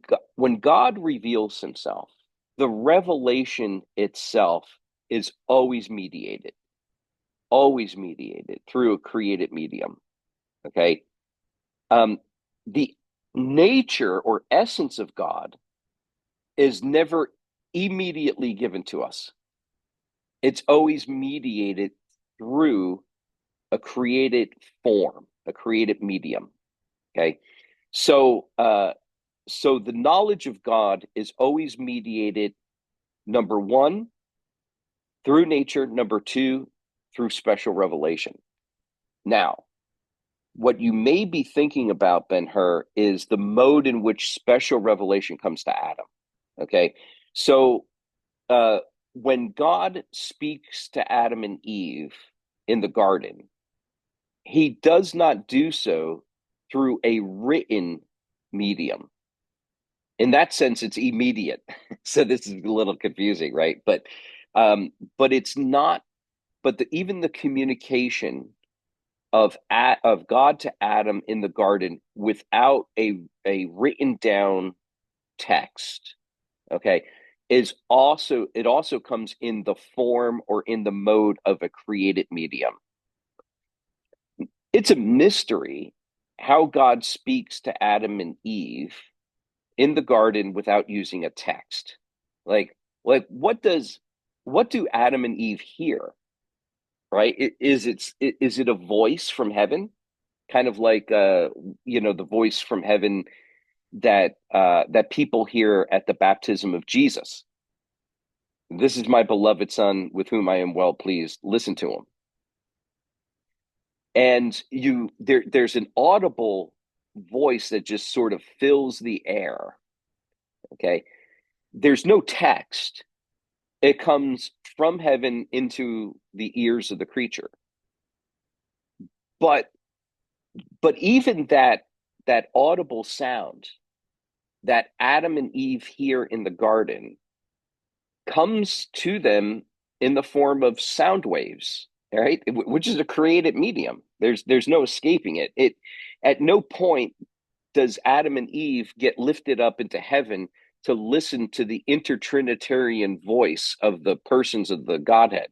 God reveals Himself, the revelation itself is always mediated through a created medium. Okay, the nature or essence of God is never immediately given to us. It's always mediated through a created form, a created medium. Okay. So the knowledge of God is always mediated, number one, through nature, number two, through special revelation. Now, what you may be thinking about, Ben-Hur, is the mode in which special revelation comes to Adam. Okay. So when God speaks to Adam and Eve in the garden, He does not do so through a written medium. In that sense, it's immediate. So this is a little confusing, right? But it's not. But even the communication of God to Adam in the garden without a written down text, okay, it also comes in the form or in the mode of a created medium. It's a mystery how God speaks to Adam and Eve in the garden without using a text. Like what do Adam and Eve hear? Right? Is it a voice from heaven? kind of like the voice from heaven that people hear at the baptism of Jesus. This is my beloved son with whom I am well pleased. Listen to him. And there's an audible voice that just sort of fills the air. Okay. There's no text. It comes from heaven into the ears of the creature. But even that audible sound that Adam and Eve hear in the garden comes to them in the form of sound waves, right? Which is a created medium. There's no escaping it. It at no point does Adam and Eve get lifted up into heaven to listen to the intertrinitarian voice of the persons of the Godhead.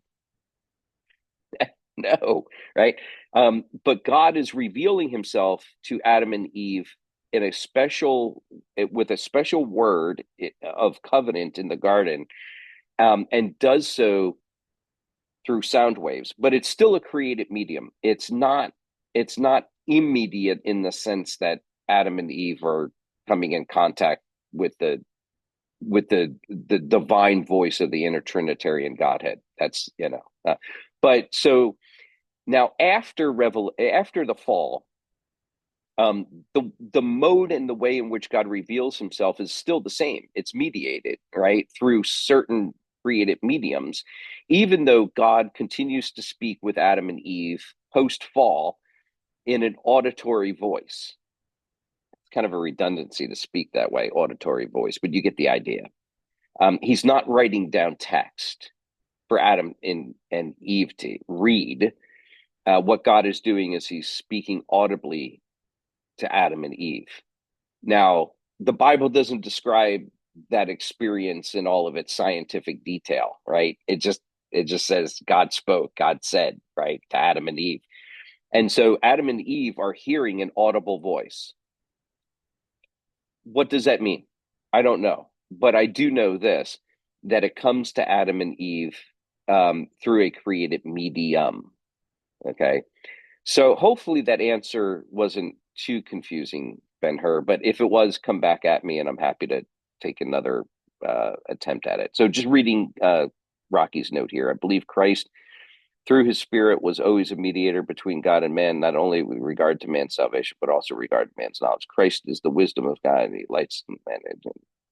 No, right? But God is revealing himself to Adam and Eve in with a special word of covenant in the garden, and does so through sound waves. But it's still a created medium. It's not immediate in the sense that Adam and Eve are coming in contact with the divine voice of the intertrinitarian Godhead. That's but so now after the fall, the mode and the way in which God reveals himself is still the same. It's mediated, right, through certain created mediums, even though God continues to speak with Adam and Eve post-fall in an auditory voice. It's kind of a redundancy to speak that way, auditory voice, but you get the idea. He's not writing down text for Adam and Eve to read. What God is doing is he's speaking audibly to Adam and Eve. Now, the Bible doesn't describe that experience in all of its scientific detail, right? It just says God spoke, God said, right, to Adam and Eve. And so Adam and Eve are hearing an audible voice. What does that mean? I don't know, but I do know this, that it comes to Adam and Eve through a created medium. Okay. So hopefully that answer wasn't too confusing, Ben-Hur, but if it was, come back at me and I'm happy to take another attempt at it. So just reading Rocky's note here, I believe Christ, through his spirit, was always a mediator between God and man, not only with regard to man's salvation, but also regard to man's knowledge. Christ is the wisdom of God, and he lights man.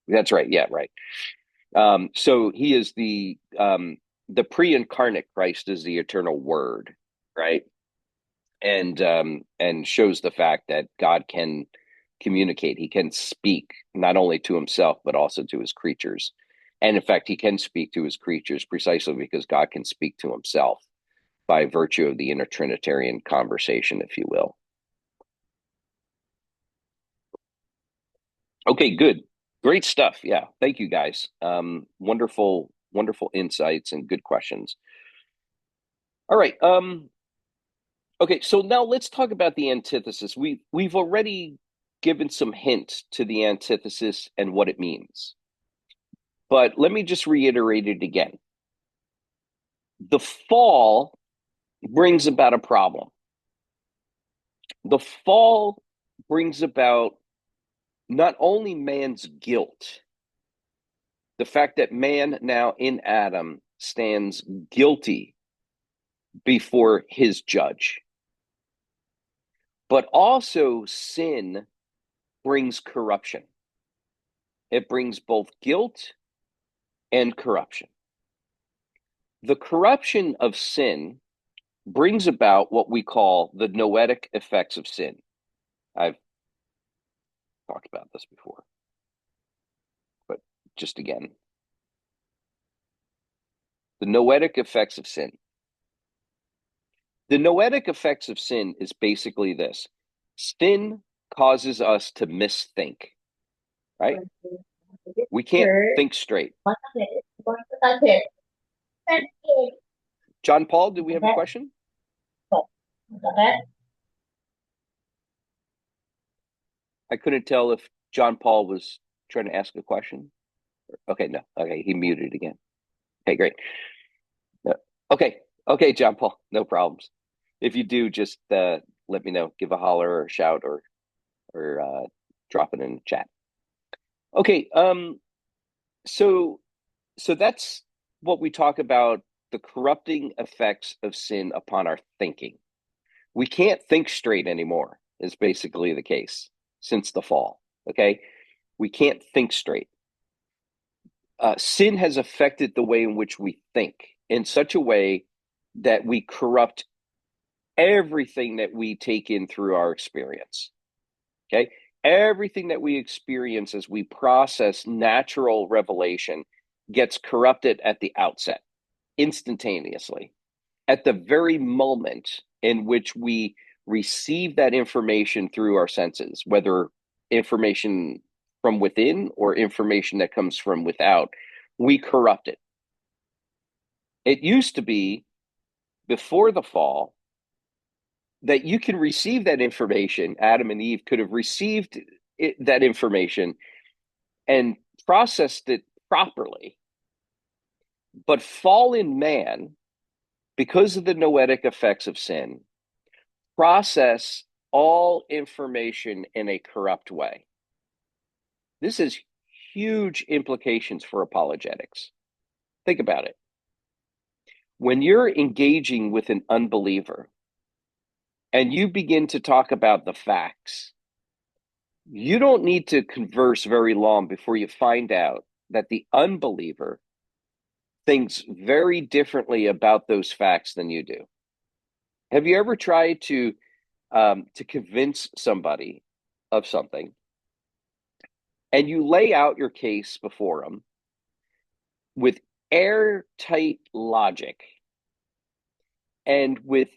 That's right. Yeah, right. So he is the pre-incarnate Christ is the eternal word, right? And shows the fact that God can communicate. He can speak not only to himself, but also to his creatures. And in fact, he can speak to his creatures precisely because God can speak to himself by virtue of the intertrinitarian conversation, if you will. Okay, good. Great stuff. Yeah. Thank you, guys. Wonderful insights and good questions. All right. Okay, so now let's talk about the antithesis. We've already given some hint to the antithesis and what it means. But let me just reiterate it again. The fall brings about a problem. The fall brings about not only man's guilt, the fact that man now in Adam stands guilty before his judge, but also sin brings corruption. It brings both guilt and corruption. The corruption of sin brings about what we call the noetic effects of sin. I've talked about this before, but just again. The noetic effects of sin. The noetic effects of sin is basically this. Sin causes us to misthink, right? We can't think straight. John Paul, do we have a question? I couldn't tell if John Paul was trying to ask a question. Okay, no. Okay, he muted again. Okay, great. Okay, John Paul, no problems. If you do, just let me know. Give a holler or a shout or drop it in the chat. Okay, so so that's what we talk about, the corrupting effects of sin upon our thinking. We can't think straight anymore, is basically the case since the fall. Okay, we can't think straight. Sin has affected the way in which we think in such a way that we corrupt everything that we take in through our experience. Okay, everything that we experience as we process natural revelation gets corrupted at the outset, instantaneously, at the very moment in which we receive that information through our senses, whether information from within or information that comes from without, we corrupt it. It used to be, before the fall, that you can receive that information. Adam and Eve could have received that information and processed it properly. But fallen man, because of the noetic effects of sin, process all information in a corrupt way. This has huge implications for apologetics. Think about it. When you're engaging with an unbeliever and you begin to talk about the facts, you don't need to converse very long before you find out that the unbeliever thinks very differently about those facts than you do. Have you ever tried to convince somebody of something, and you lay out your case before them with airtight logic and with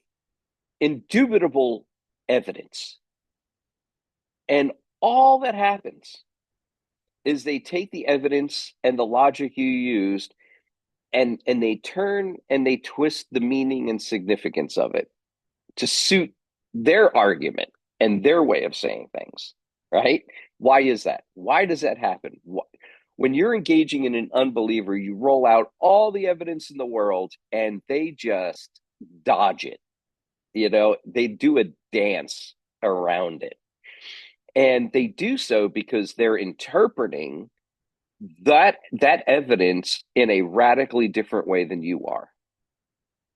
indubitable evidence, and all that happens is they take the evidence and the logic you used and they turn and they twist the meaning and significance of it to suit their argument and their way of saying things, right? Why is that? Why does that happen? When you're engaging in an unbeliever, you roll out all the evidence in the world and they just dodge it. They do a dance around it. And they do so because they're interpreting that evidence in a radically different way than you are.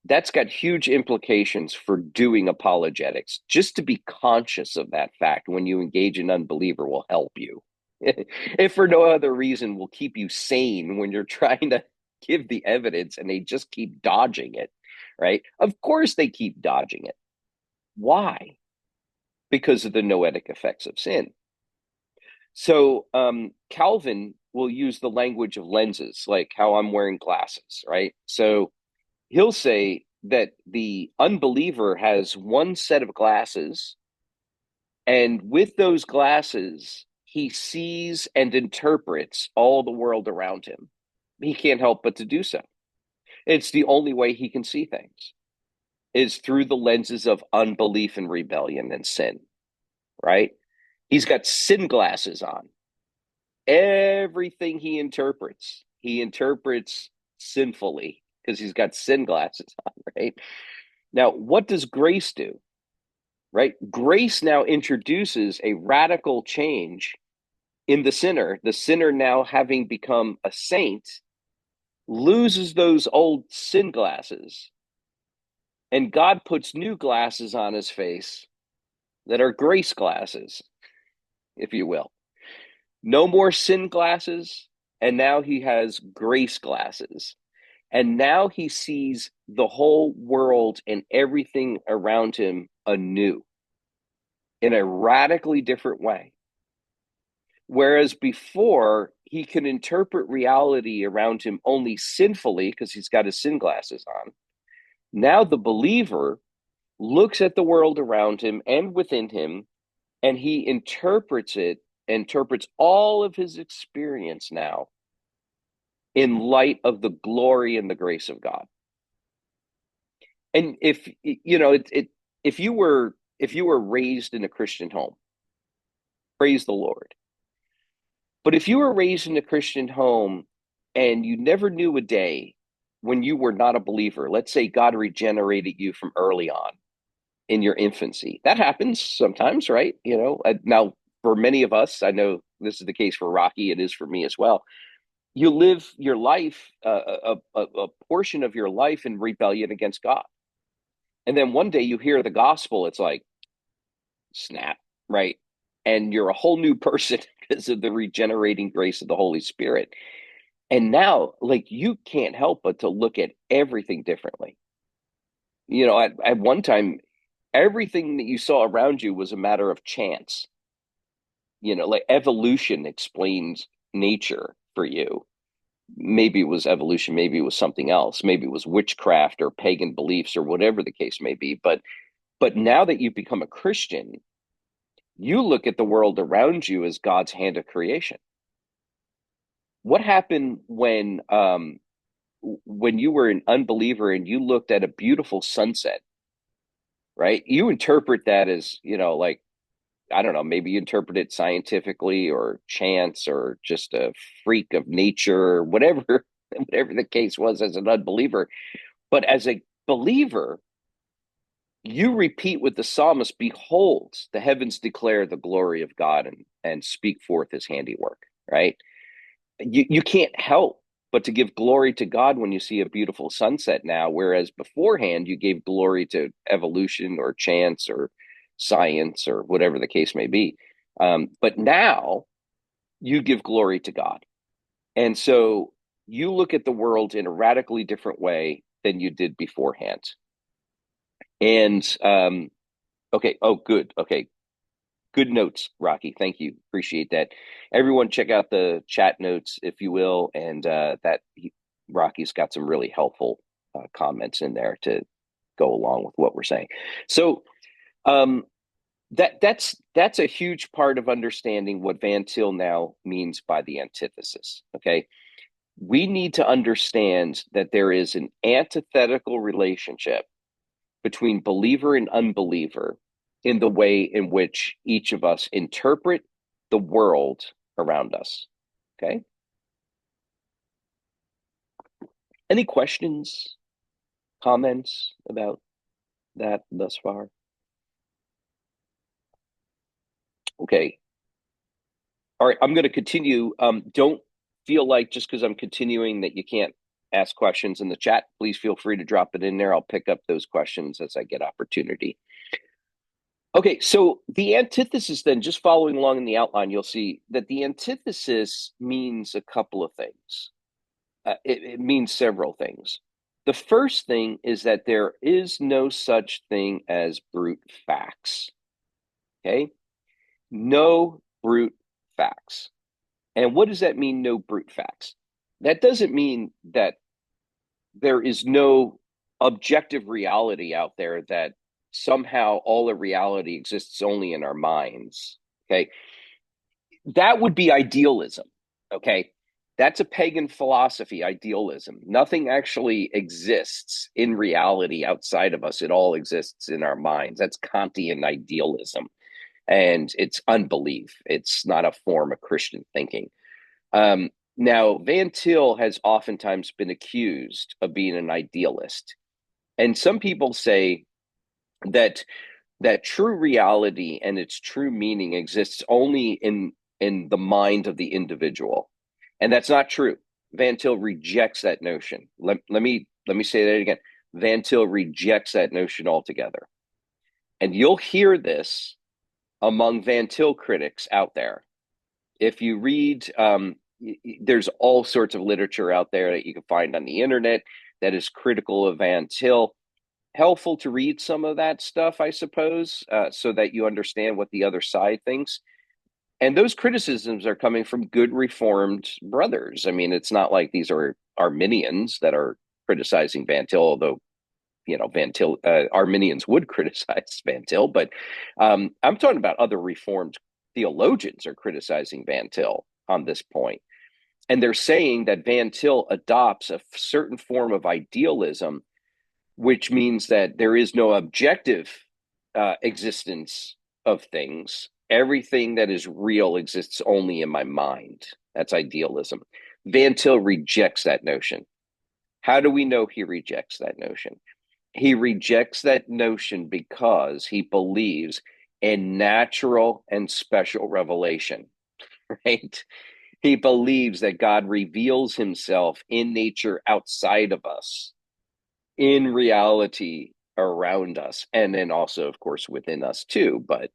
That's got huge implications for doing apologetics. Just to be conscious of that fact when you engage an unbeliever will help you. If for no other reason, will keep you sane when you're trying to give the evidence and they just keep dodging it, right? Of course they keep dodging it. Why? Because of the noetic effects of sin. So Calvin will use the language of lenses, like how I'm wearing glasses, right? So he'll say that the unbeliever has one set of glasses, and with those glasses, he sees and interprets all the world around him. He can't help but to do so. It's the only way he can see things, is through the lenses of unbelief and rebellion and sin, right? He's got sin glasses on. Everything he interprets sinfully because he's got sin glasses on, right? Now, what does grace do? Right? Grace now introduces a radical change in the sinner. The sinner, now having become a saint, loses those old sin glasses, and God puts new glasses on his face that are grace glasses, if you will. No more sin glasses, and now he has grace glasses. And now he sees the whole world and everything around him anew in a radically different way. Whereas before, he could interpret reality around him only sinfully because he's got his sin glasses on. Now the believer looks at the world around him and within him, and he interprets all of his experience now in light of the glory and the grace of God. And if you were raised in a Christian home, praise the Lord. But if you were raised in a Christian home and you never knew a day when you were not a believer, let's say God regenerated you from early on, in your infancy. That happens sometimes, right? Now for many of us, I know this is the case for Rocky, it is for me as well. You live your life, a portion of your life in rebellion against God. And then one day you hear the gospel, it's like, snap, right? And you're a whole new person because of the regenerating grace of the Holy Spirit. And now, like, you can't help but to look at everything differently. At one time, everything that you saw around you was a matter of chance. Like evolution explains nature for you. Maybe it was evolution, maybe it was something else, maybe it was witchcraft or pagan beliefs or whatever the case may be. But now that you've become a Christian, you look at the world around you as God's hand of creation. What happened when you were an unbeliever and you looked at a beautiful sunset, right? You interpret that as, like, I don't know, maybe you interpret it scientifically or chance or just a freak of nature or whatever, whatever the case was as an unbeliever. But as a believer, you repeat with the psalmist, behold, the heavens declare the glory of God and speak forth his handiwork, right? You can't help but to give glory to God when you see a beautiful sunset now, whereas beforehand you gave glory to evolution or chance or science or whatever the case may be. But now you give glory to God. And so you look at the world in a radically different way than you did beforehand. And okay, oh, good. Okay, good notes, Rocky. Thank you. Appreciate that. Everyone, check out the chat notes, if you will, and Rocky's got some really helpful comments in there to go along with what we're saying. So that's a huge part of understanding what Van Til now means by the antithesis. Okay, we need to understand that there is an antithetical relationship between believer and unbeliever in the way in which each of us interpret the world around us. Okay. Any questions, comments about that thus far? Okay. All right. I'm going to continue. Don't feel like just because I'm continuing that you can't ask questions in the chat. Please feel free to drop it in there. I'll pick up those questions as I get opportunity. Okay, so the antithesis then, just following along in the outline, you'll see that the antithesis means a couple of things. It means several things. The first thing is that there is no such thing as brute facts. Okay? No brute facts. And what does that mean, no brute facts? That doesn't mean that there is no objective reality out there, that somehow all of reality exists only in our minds. Okay. That would be idealism. Okay. That's a pagan philosophy, idealism. Nothing actually exists in reality outside of us. It all exists in our minds. That's Kantian idealism. And it's unbelief. It's not a form of Christian thinking. Now, Van Til has oftentimes been accused of being an idealist. And some people say that true reality and its true meaning exists only in the mind of the individual. And that's not true. Van Til rejects that notion. Let me say that again. Van Til rejects that notion altogether. And you'll hear this among Van Til critics out there. If you read, there's all sorts of literature out there that you can find on the internet that is critical of Van Til. Helpful to read some of that stuff, I suppose, so that you understand what the other side thinks. And those criticisms are coming from good Reformed brothers. I mean, it's not like these are Arminians that are criticizing Van Til, although Van Til, Arminians would criticize Van Til, but I'm talking about other Reformed theologians are criticizing Van Til on this point. And they're saying that Van Til adopts a certain form of idealism, which means that there is no objective existence of things. Everything that is real exists only in my mind. That's idealism. Van Til rejects that notion. How do we know he rejects that notion? He rejects that notion because he believes in natural and special revelation, right? He believes that God reveals himself in nature outside of us, in reality around us, and then also, of course, within us too. But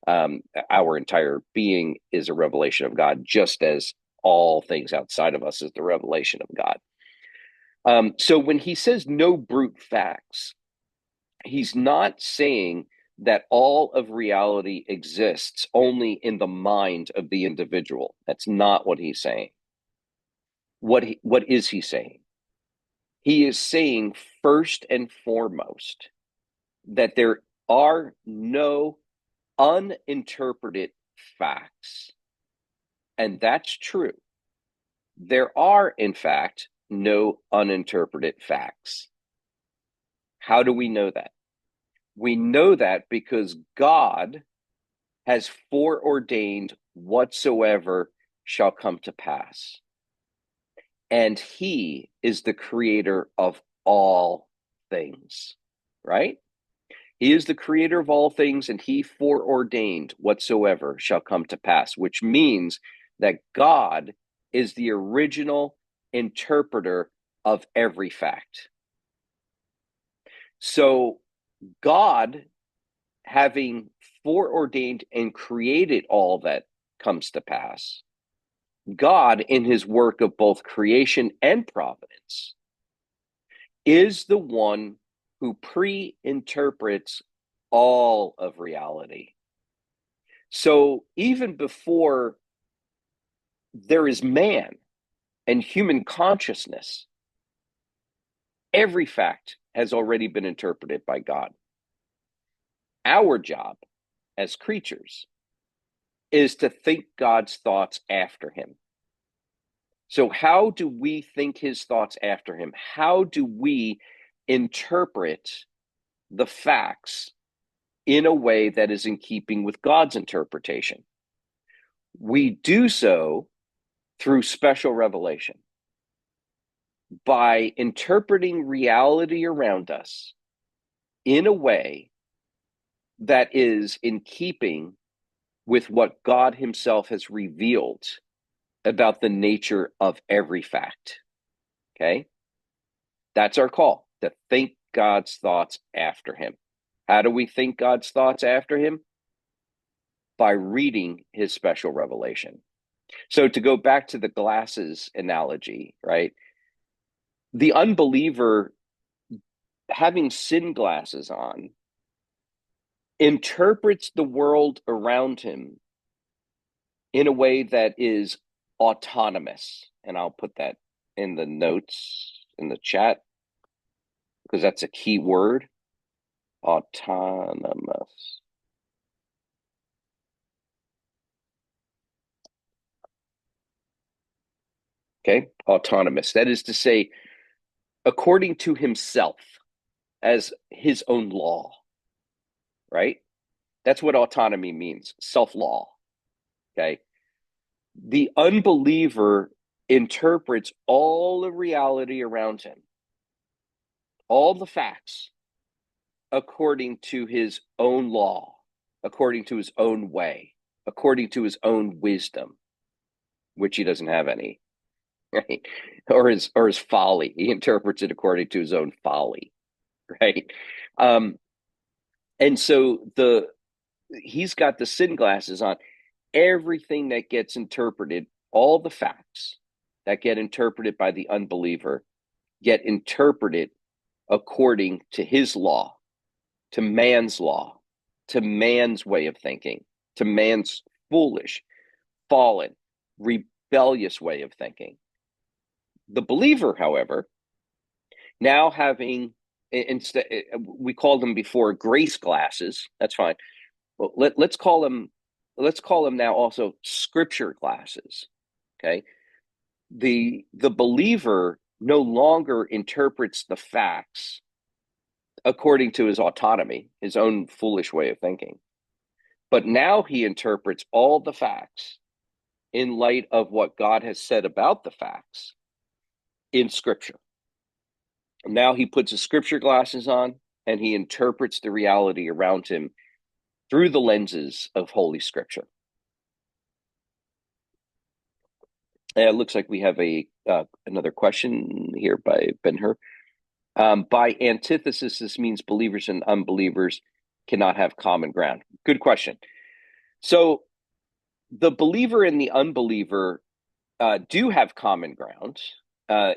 our entire being is a revelation of God, just as all things outside of us is the revelation of God. So when he says no brute facts, he's not saying that all of reality exists only in the mind of the individual. That's not what he's saying. What is he saying? He is saying first and foremost that there are no uninterpreted facts. And that's true. There are, in fact, no uninterpreted facts. How do we know that? We know that because God has foreordained whatsoever shall come to pass. And he is the creator of all things, right? He is the creator of all things, and he foreordained whatsoever shall come to pass, which means that God is the original interpreter of every fact. So God, having foreordained and created all that comes to pass, God, in his work of both creation and providence, is the one who pre-interprets all of reality. So even before there is man and human consciousness, every fact has already been interpreted by God. Our job as creatures is to think God's thoughts after him. So how do we think his thoughts after him? How do we interpret the facts in a way that is in keeping with God's interpretation? We do so through special revelation, by interpreting reality around us in a way that is in keeping with what God himself has revealed about the nature of every fact. Okay? That's our call, to think God's thoughts after him. How do we think God's thoughts after him? By reading his special revelation. So to go back to the glasses analogy, right? The unbeliever, having sin glasses on, interprets the world around him in a way that is autonomous. And I'll put that in the notes in the chat because that's a key word. Autonomous. Okay, autonomous. That is to say, according to himself, as his own law, right? That's what autonomy means, self-law. Okay. The unbeliever interprets all the reality around him, all the facts, according to his own law, according to his own way, according to his own wisdom, which he doesn't have any, right? Or his folly. He interprets it according to his own folly, right? And so he's got the sin glasses on. Everything that gets interpreted, all the facts that get interpreted by the unbeliever, get interpreted according to his law, to man's law, to man's way of thinking, to man's foolish, fallen, rebellious way of thinking. The believer, however, now having, instead, we called them before grace glasses. That's fine. Well, let's call them now also scripture glasses. Okay. The believer no longer interprets the facts according to his autonomy, his own foolish way of thinking, but now he interprets all the facts in light of what God has said about the facts in scripture. Now he puts his scripture glasses on and he interprets the reality around him through the lenses of Holy Scripture. And it looks like we have another question here by Ben-Hur. By antithesis, this means believers and unbelievers cannot have common ground. Good question. So the believer and the unbeliever do have common ground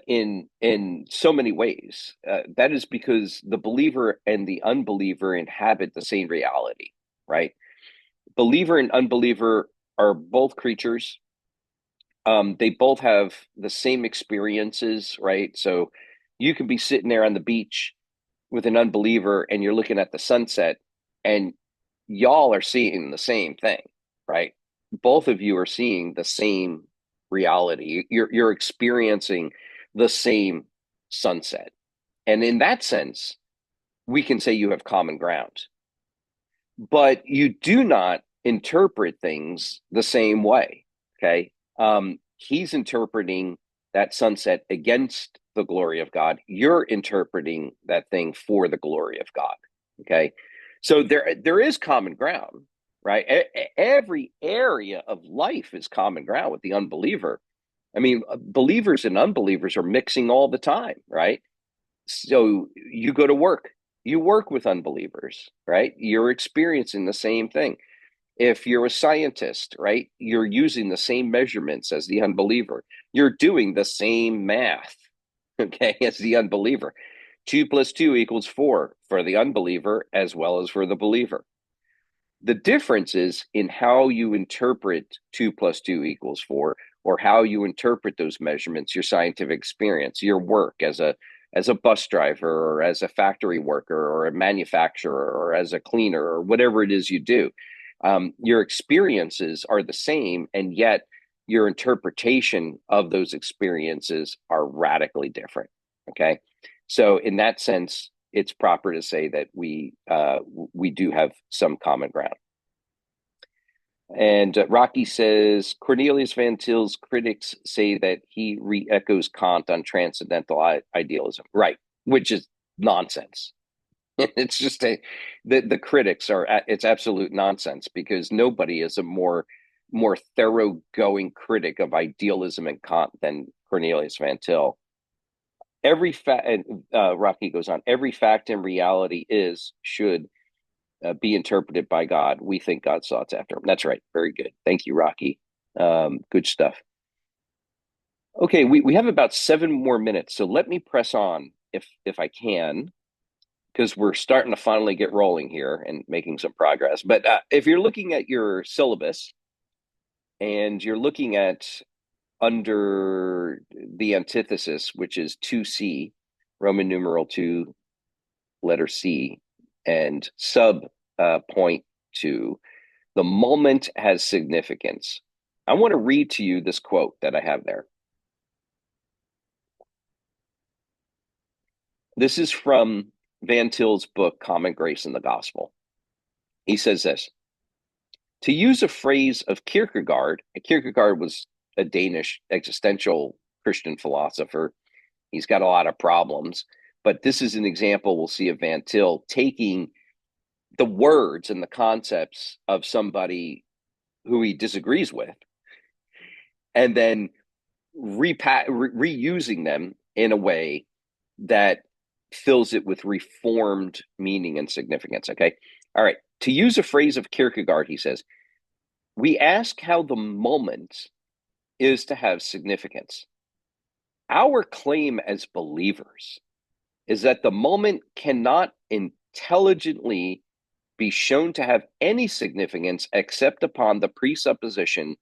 in so many ways. That is because the believer and the unbeliever inhabit the same reality, right? Believer and unbeliever are both creatures. They both have the same experiences, right? So you could be sitting there on the beach with an unbeliever and you're looking at the sunset and y'all are seeing the same thing, right? Both of you are seeing the same reality. You're experiencing the same sunset. And in that sense, we can say you have common ground. But you do not interpret things the same way, okay? He's interpreting that sunset against the glory of God. You're interpreting that thing for the glory of God, okay? So there is common ground, right? Every area of life is common ground with the unbeliever. I mean, believers and unbelievers are mixing all the time, right? So you go to work, you work with unbelievers, right? You're experiencing the same thing. If you're a scientist, right, you're using the same measurements as the unbeliever. You're doing the same math, okay, as the unbeliever. 2 + 2 = 4 for the unbeliever as well as for the believer. The difference is in how you interpret 2 + 2 = 4, or how you interpret those measurements, your scientific experience, your work as a bus driver or as a factory worker or a manufacturer or as a cleaner or whatever it is you do. Your experiences are the same, and yet your interpretation of those experiences are radically different. Okay, so in that sense, it's proper to say that we do have some common ground. And Rocky says Cornelius Van Til's critics say that he re-echoes Kant on transcendental idealism, right? Which is nonsense. It's just the critics are it's absolute nonsense, because nobody is a more thoroughgoing critic of idealism and Kant than Cornelius Van Til. Rocky goes on, every fact and reality should be interpreted by God. We think God's thoughts after him. That's right. Very good. Thank you, Rocky. Good stuff. Okay, we have about 7 more minutes, so let me press on if I can, because we're starting to finally get rolling here and making some progress. But if you're looking at your syllabus and you're looking at under the antithesis, which is 2C, Roman numeral 2, letter C, and sub point 2, the moment has significance. I want to read to you this quote that I have there. This is from Van Til's book, Common Grace in the Gospel. He says this: to use a phrase of Kierkegaard was a Danish existential Christian philosopher. He's got a lot of problems, but this is an example we'll see of Van Til taking the words and the concepts of somebody who he disagrees with and then reusing them in a way that fills it with reformed meaning and significance. Okay. All right. To use a phrase of Kierkegaard, he says, we ask how the moment is to have significance. Our claim as believers is that the moment cannot intelligently be shown to have any significance except upon the presupposition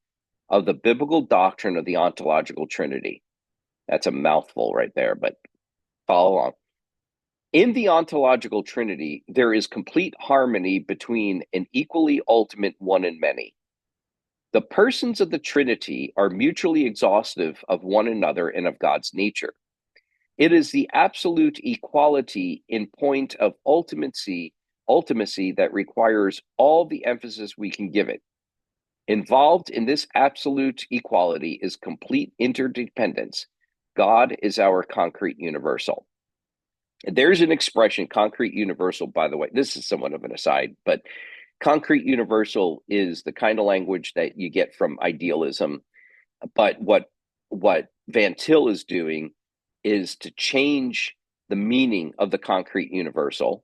of the biblical doctrine of the ontological Trinity. That's a mouthful right there, but follow along. In the ontological Trinity, there is complete harmony between an equally ultimate one and many. The persons of the Trinity are mutually exhaustive of one another and of God's nature. It is the absolute equality in point of ultimacy that requires all the emphasis we can give it. Involved in this absolute equality is complete interdependence. God is our concrete universal. There's an expression, concrete universal, by the way. This is somewhat of an aside, but concrete universal is the kind of language that you get from idealism. But what Van Til is doing is to change the meaning of the concrete universal,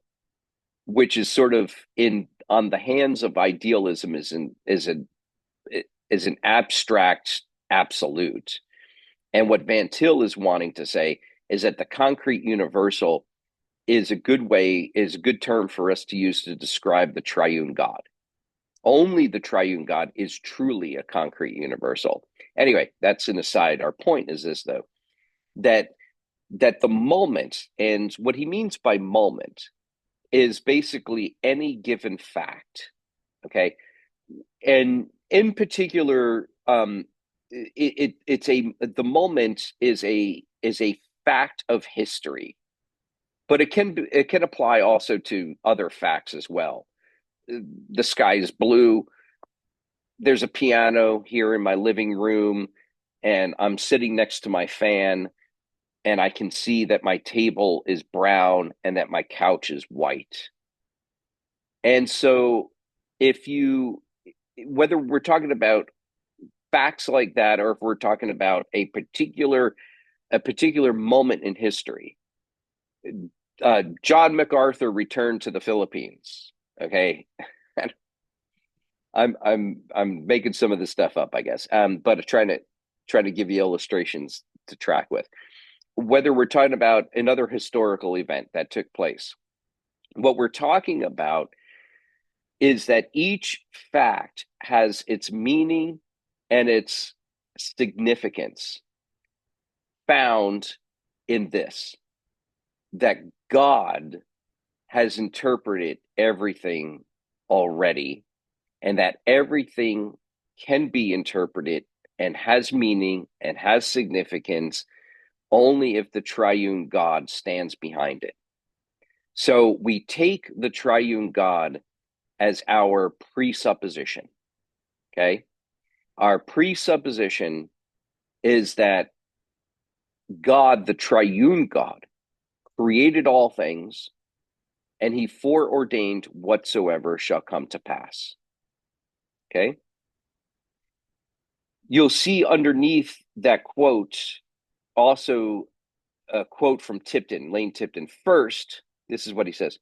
which is sort of in on the hands of idealism is an abstract absolute. And what Van Til is wanting to say is that the concrete universal is a good term for us to use to describe the triune God. Only the triune God is truly a concrete universal. Anyway, that's an aside. Our point is this, though, that the moment, and what he means by moment is basically any given fact. Okay, and in particular, it's the moment is a fact of history, but it can apply also to other facts as well. The sky is blue. There's a piano here in my living room, and I'm sitting next to my fan, and I can see that my table is brown and that my couch is white. And so, if you, whether we're talking about facts like that, or if we're talking about a particular moment in history, John MacArthur returned to the Philippines. Okay, I'm making some of this stuff up, I guess, but trying to give you illustrations to track with. Whether we're talking about another historical event that took place, what we're talking about is that each fact has its meaning and its significance found in this, that God has interpreted everything already, and that everything can be interpreted and has meaning and has significance only if the triune God stands behind it. So we take the triune God as our presupposition. Okay. Our presupposition is that God, the triune God, created all things, and he foreordained whatsoever shall come to pass. Okay. You'll see underneath that quote also a quote from Tipton, Lane Tipton. First, this is what he says.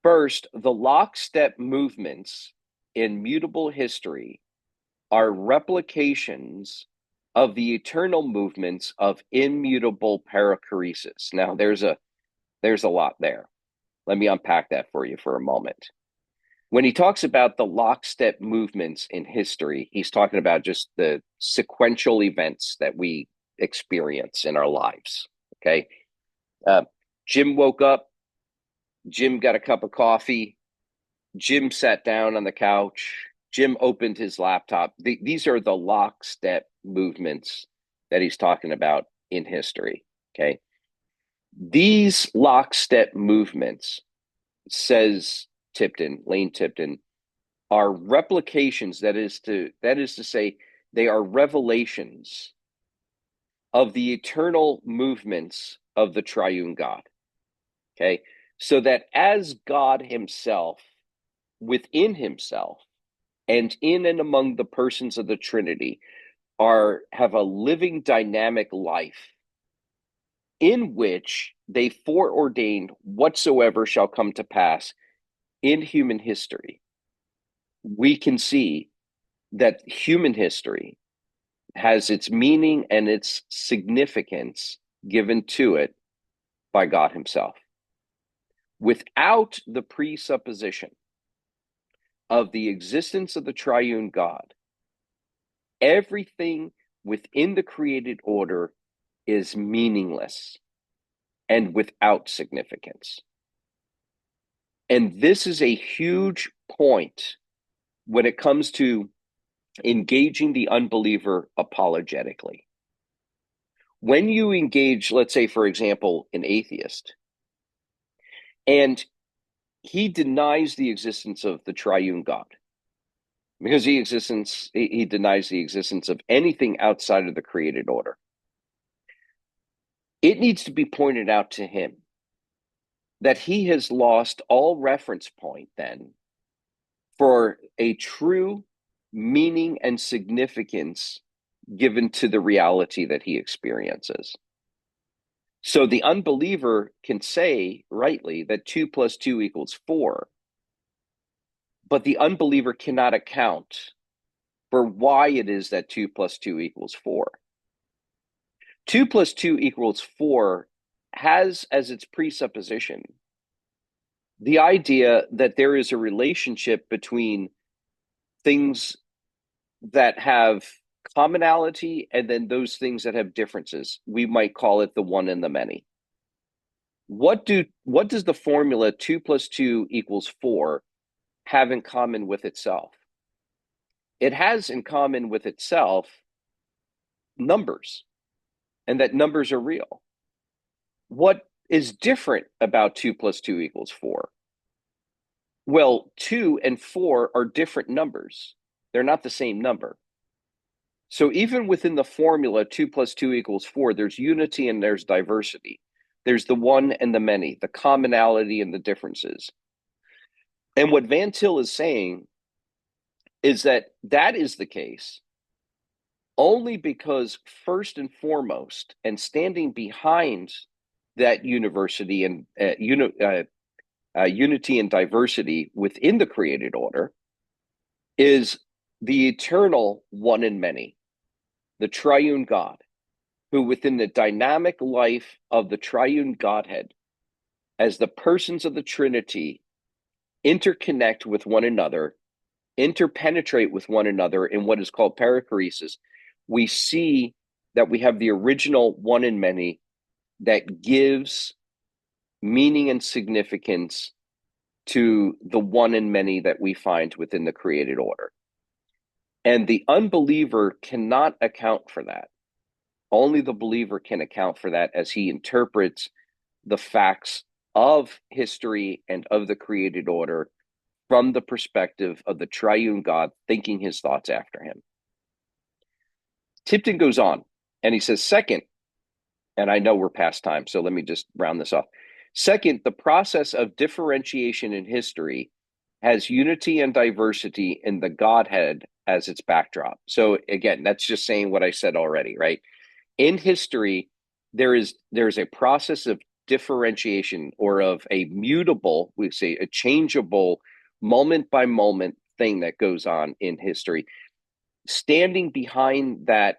First, the lockstep movements in mutable history are replications of the eternal movements of immutable perichoresis. Now, there's a lot there. Let me unpack that for you for a moment. When he talks about the lockstep movements in history, he's talking about just the sequential events that we experience in our lives. Okay. Jim woke up. Jim got a cup of coffee. Jim sat down on the couch. Jim opened his laptop. These are the lockstep movements that he's talking about in history. Okay. These lockstep movements, says Lane Tipton, are replications. That is to say, they are revelations of the eternal movements of the triune God. Okay. So that as God himself, within himself, and in and among the persons of the Trinity, have a living dynamic life in which they foreordained whatsoever shall come to pass in human history. We can see that human history has its meaning and its significance given to it by God himself. Without the presupposition of the existence of the triune God, everything within the created order is meaningless and without significance. And this is a huge point when it comes to engaging the unbeliever apologetically. When you engage, let's say, for example, an atheist, and he denies the existence of the triune God, because he denies the existence of anything outside of the created order. It needs to be pointed out to him that he has lost all reference point then for a true meaning and significance given to the reality that he experiences. So the unbeliever can say rightly that 2 plus 2 equals 4, but the unbeliever cannot account for why it is that 2 plus 2 equals 4. 2 plus 2 equals 4 has as its presupposition the idea that there is a relationship between things that have commonality and then those things that have differences. We might call it the one and the many. What does the formula 2 plus 2 equals 4 have in common with itself? It has in common with itself numbers, and that numbers are real. What is different about 2 plus 2 equals 4? Well, 2 and 4 are different numbers. They're not the same number. So even within the formula 2 plus 2 equals 4, there's unity and there's diversity. There's the one and the many, the commonality and the differences. And what Van Til is saying is that that is the case only because, first and foremost, and standing behind that university and unity and diversity within the created order, is the eternal one and many, the triune God, who within the dynamic life of the triune Godhead, as the persons of the Trinity interconnect with one another, interpenetrate with one another in what is called perichoresis, we see that we have the original one and many that gives meaning and significance to the one and many that we find within the created order. And the unbeliever cannot account for that. Only the believer can account for that as he interprets the facts of history and of the created order from the perspective of the triune God thinking his thoughts after him. Tipton goes on and he says, second, and I know we're past time, so let me just round this off. Second, the process of differentiation in history has unity and diversity in the Godhead as its backdrop. So again, that's just saying what I said already, right? In history, there's a process of differentiation or of a mutable, we say a changeable moment by moment thing that goes on in history. Standing behind that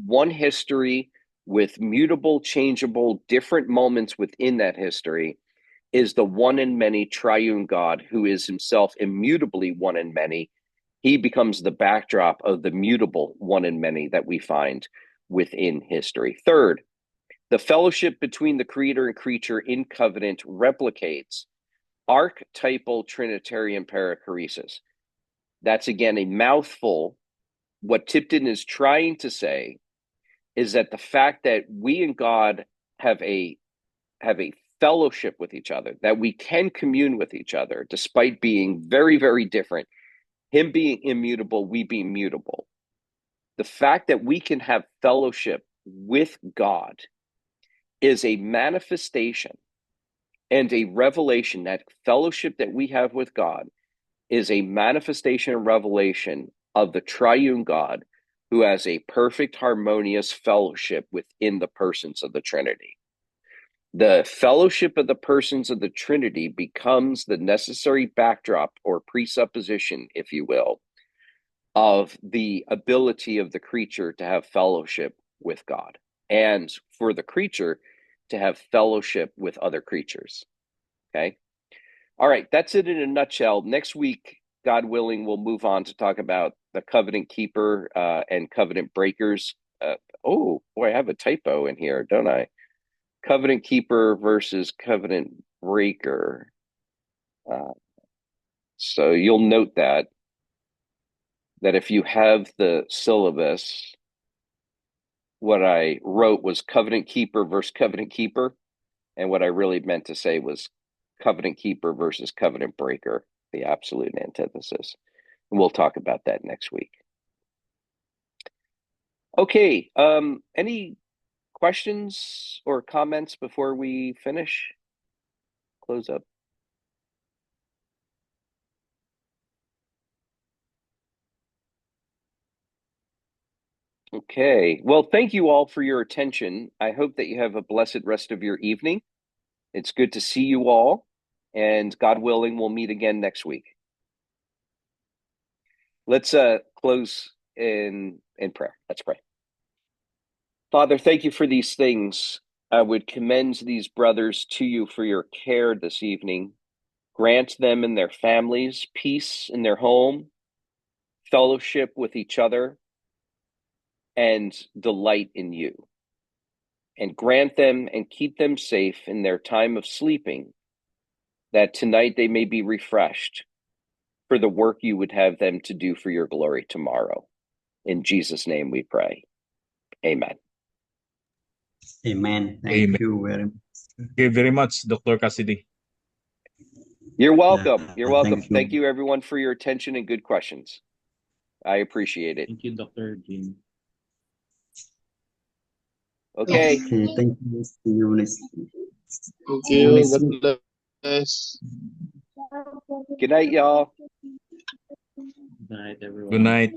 one history with mutable, changeable, different moments within that history is the one and many triune God who is himself immutably one and many. He becomes the backdrop of the mutable one and many that we find within history. Third, the fellowship between the creator and creature in covenant replicates archetypal Trinitarian perichoresis. That's again a mouthful. What Tipton is trying to say is that the fact that we and God have a fellowship with each other, that we can commune with each other despite being very, very different, him being immutable, we being mutable. The fact that we can have fellowship with God is a manifestation and a revelation. That fellowship that we have with God is a manifestation and revelation of the triune God who has a perfect, harmonious fellowship within the persons of the Trinity. The fellowship of the persons of the Trinity becomes the necessary backdrop or presupposition, if you will, of the ability of the creature to have fellowship with God and for the creature to have fellowship with other creatures. Okay. All right. That's it in a nutshell. Next week, God willing, we'll move on to talk about the covenant keeper and covenant breakers. Oh, boy, I have a typo in here, don't I? Covenant keeper versus covenant breaker. So you'll note that if you have the syllabus, what I wrote was covenant keeper versus covenant keeper. And what I really meant to say was covenant keeper versus covenant breaker, the absolute antithesis. And we'll talk about that next week. Okay. Any questions or comments before we finish? close up? Okay. Well, thank you all for your attention. I hope that you have a blessed rest of your evening. It's good to see you all, and God willing, we'll meet again next week. Let's close in prayer. Let's pray. Father, thank you for these things. I would commend these brothers to you for your care this evening. Grant them and their families peace in their home, fellowship with each other, and delight in you. And grant them and keep them safe in their time of sleeping, that tonight they may be refreshed for the work you would have them to do for your glory tomorrow. In Jesus' name we pray. Amen. Amen. Thank Amen. you very much. Thank you very much, Dr. Cassidy. You're welcome. You're welcome. Thank you. Thank you, everyone, for your attention and good questions. I appreciate it. Thank you, Dr. Jim. Okay. Okay, thank you. See you next. Thank you. God bless. Good night, y'all. Good night, everyone. Good night.